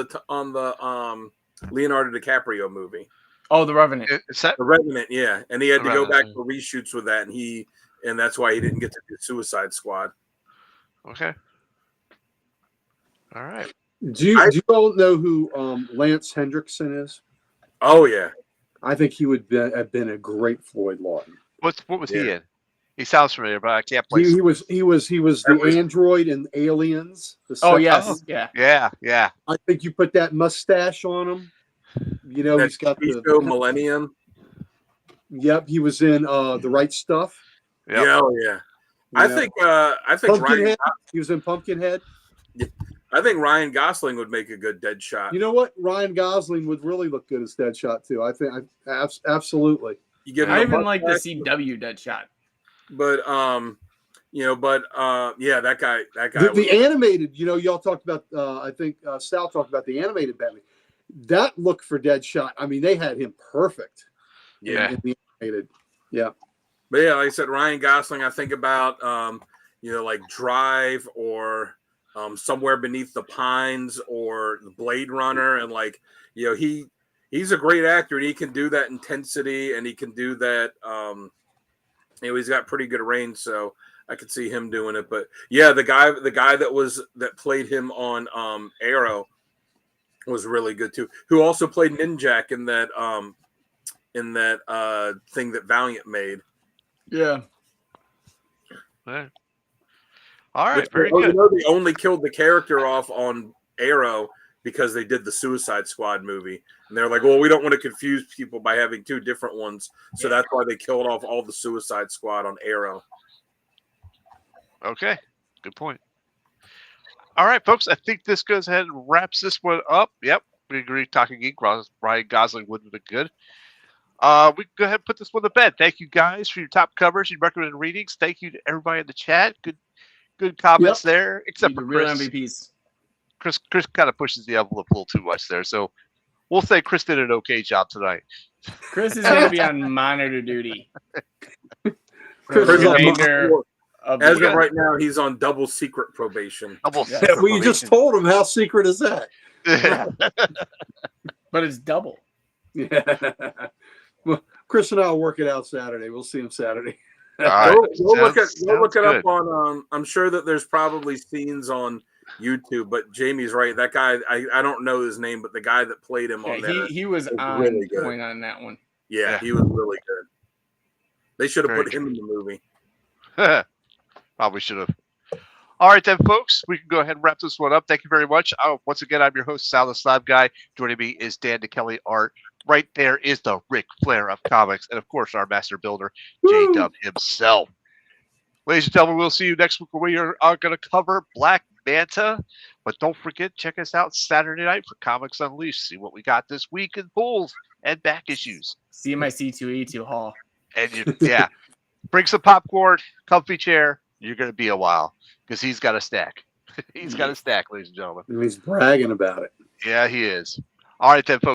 the Leonardo DiCaprio movie. Oh, The Revenant. The Revenant, yeah. And he had to go back for reshoots with that, and that's why he didn't get to do Suicide Squad. Okay. All right. Do you all know who Lance Hendrickson is? Oh yeah, I think he would have been a great Floyd Lawton. What was he in? He sounds familiar, but I can't place. He was the android in Aliens. Yes, yeah. I think you put that mustache on him. He's got the Millennium. Yep, he was in The Right Stuff. Yep. Yeah, oh yeah. I think Pumpkinhead. He was in Pumpkinhead. I think Ryan Gosling would make a good Deadshot. You know what? Ryan Gosling would really look good as Deadshot too. I think absolutely. I even like the CW Deadshot. But yeah, that guy. The animated. Y'all talked about. I think Sal talked about the animated Batman. That look for Deadshot. I mean, they had him perfect. Yeah. In the animated. Yeah. But yeah, like I said, Ryan Gosling. I think about like Drive or Somewhere Beneath the Pines or Blade Runner, and he's a great actor, and he can do that intensity, and he can do that. He's got pretty good range, so I could see him doing it. But yeah, the guy that played him on Arrow was really good too. Who also played Ninjak in that thing that Valiant made. Yeah. All right, very good. good. They only killed the character off on Arrow because they did the Suicide Squad movie, and they're like, "Well, we don't want to confuse people by having 2 different ones," so that's why they killed off all the Suicide Squad on Arrow. Okay, good point. All right, folks, I think this goes ahead and wraps this one up. Yep, we agree. Talking Geek, Ryan Gosling would have been good. We can go ahead and put this one to bed. Thank you guys for your top covers, your recommended readings. Thank you to everybody in the chat. Good comments there, except for real Chris. MVPs. Chris kind of pushes the envelope a little too much there, so we'll say Chris did an okay job tonight. Chris is going to be on monitor duty. As of right now, he's on double secret probation. Well, you just told him how secret is that? But it's double. Yeah. Well, Chris and I will work it out Saturday. We'll see him Saturday. All right. Go look it up on. I'm sure that there's probably scenes on YouTube, but Jamie's right. That guy, I don't know his name, but the guy that played him on there, he was on really good. point on that one. Yeah, he was really good. They should have put him in the movie. Probably should have. All right, then, folks, we can go ahead and wrap this one up. Thank you very much. Once again, I'm your host, Sal the Slab Guy. Joining me is Dan DeKelly Art. Right there is the Ric Flair of comics, and of course, our master builder, J-Dub himself. Ladies and gentlemen, we'll see you next week where we are going to cover Black Manta. But don't forget, check us out Saturday night for Comics Unleashed. See what we got this week in pulls and back issues. See my C2E2 haul. And bring some popcorn, comfy chair. You're going to be a while because he's got a stack. He's got a stack, ladies and gentlemen. And he's bragging about it. Yeah, he is. All right, then, folks.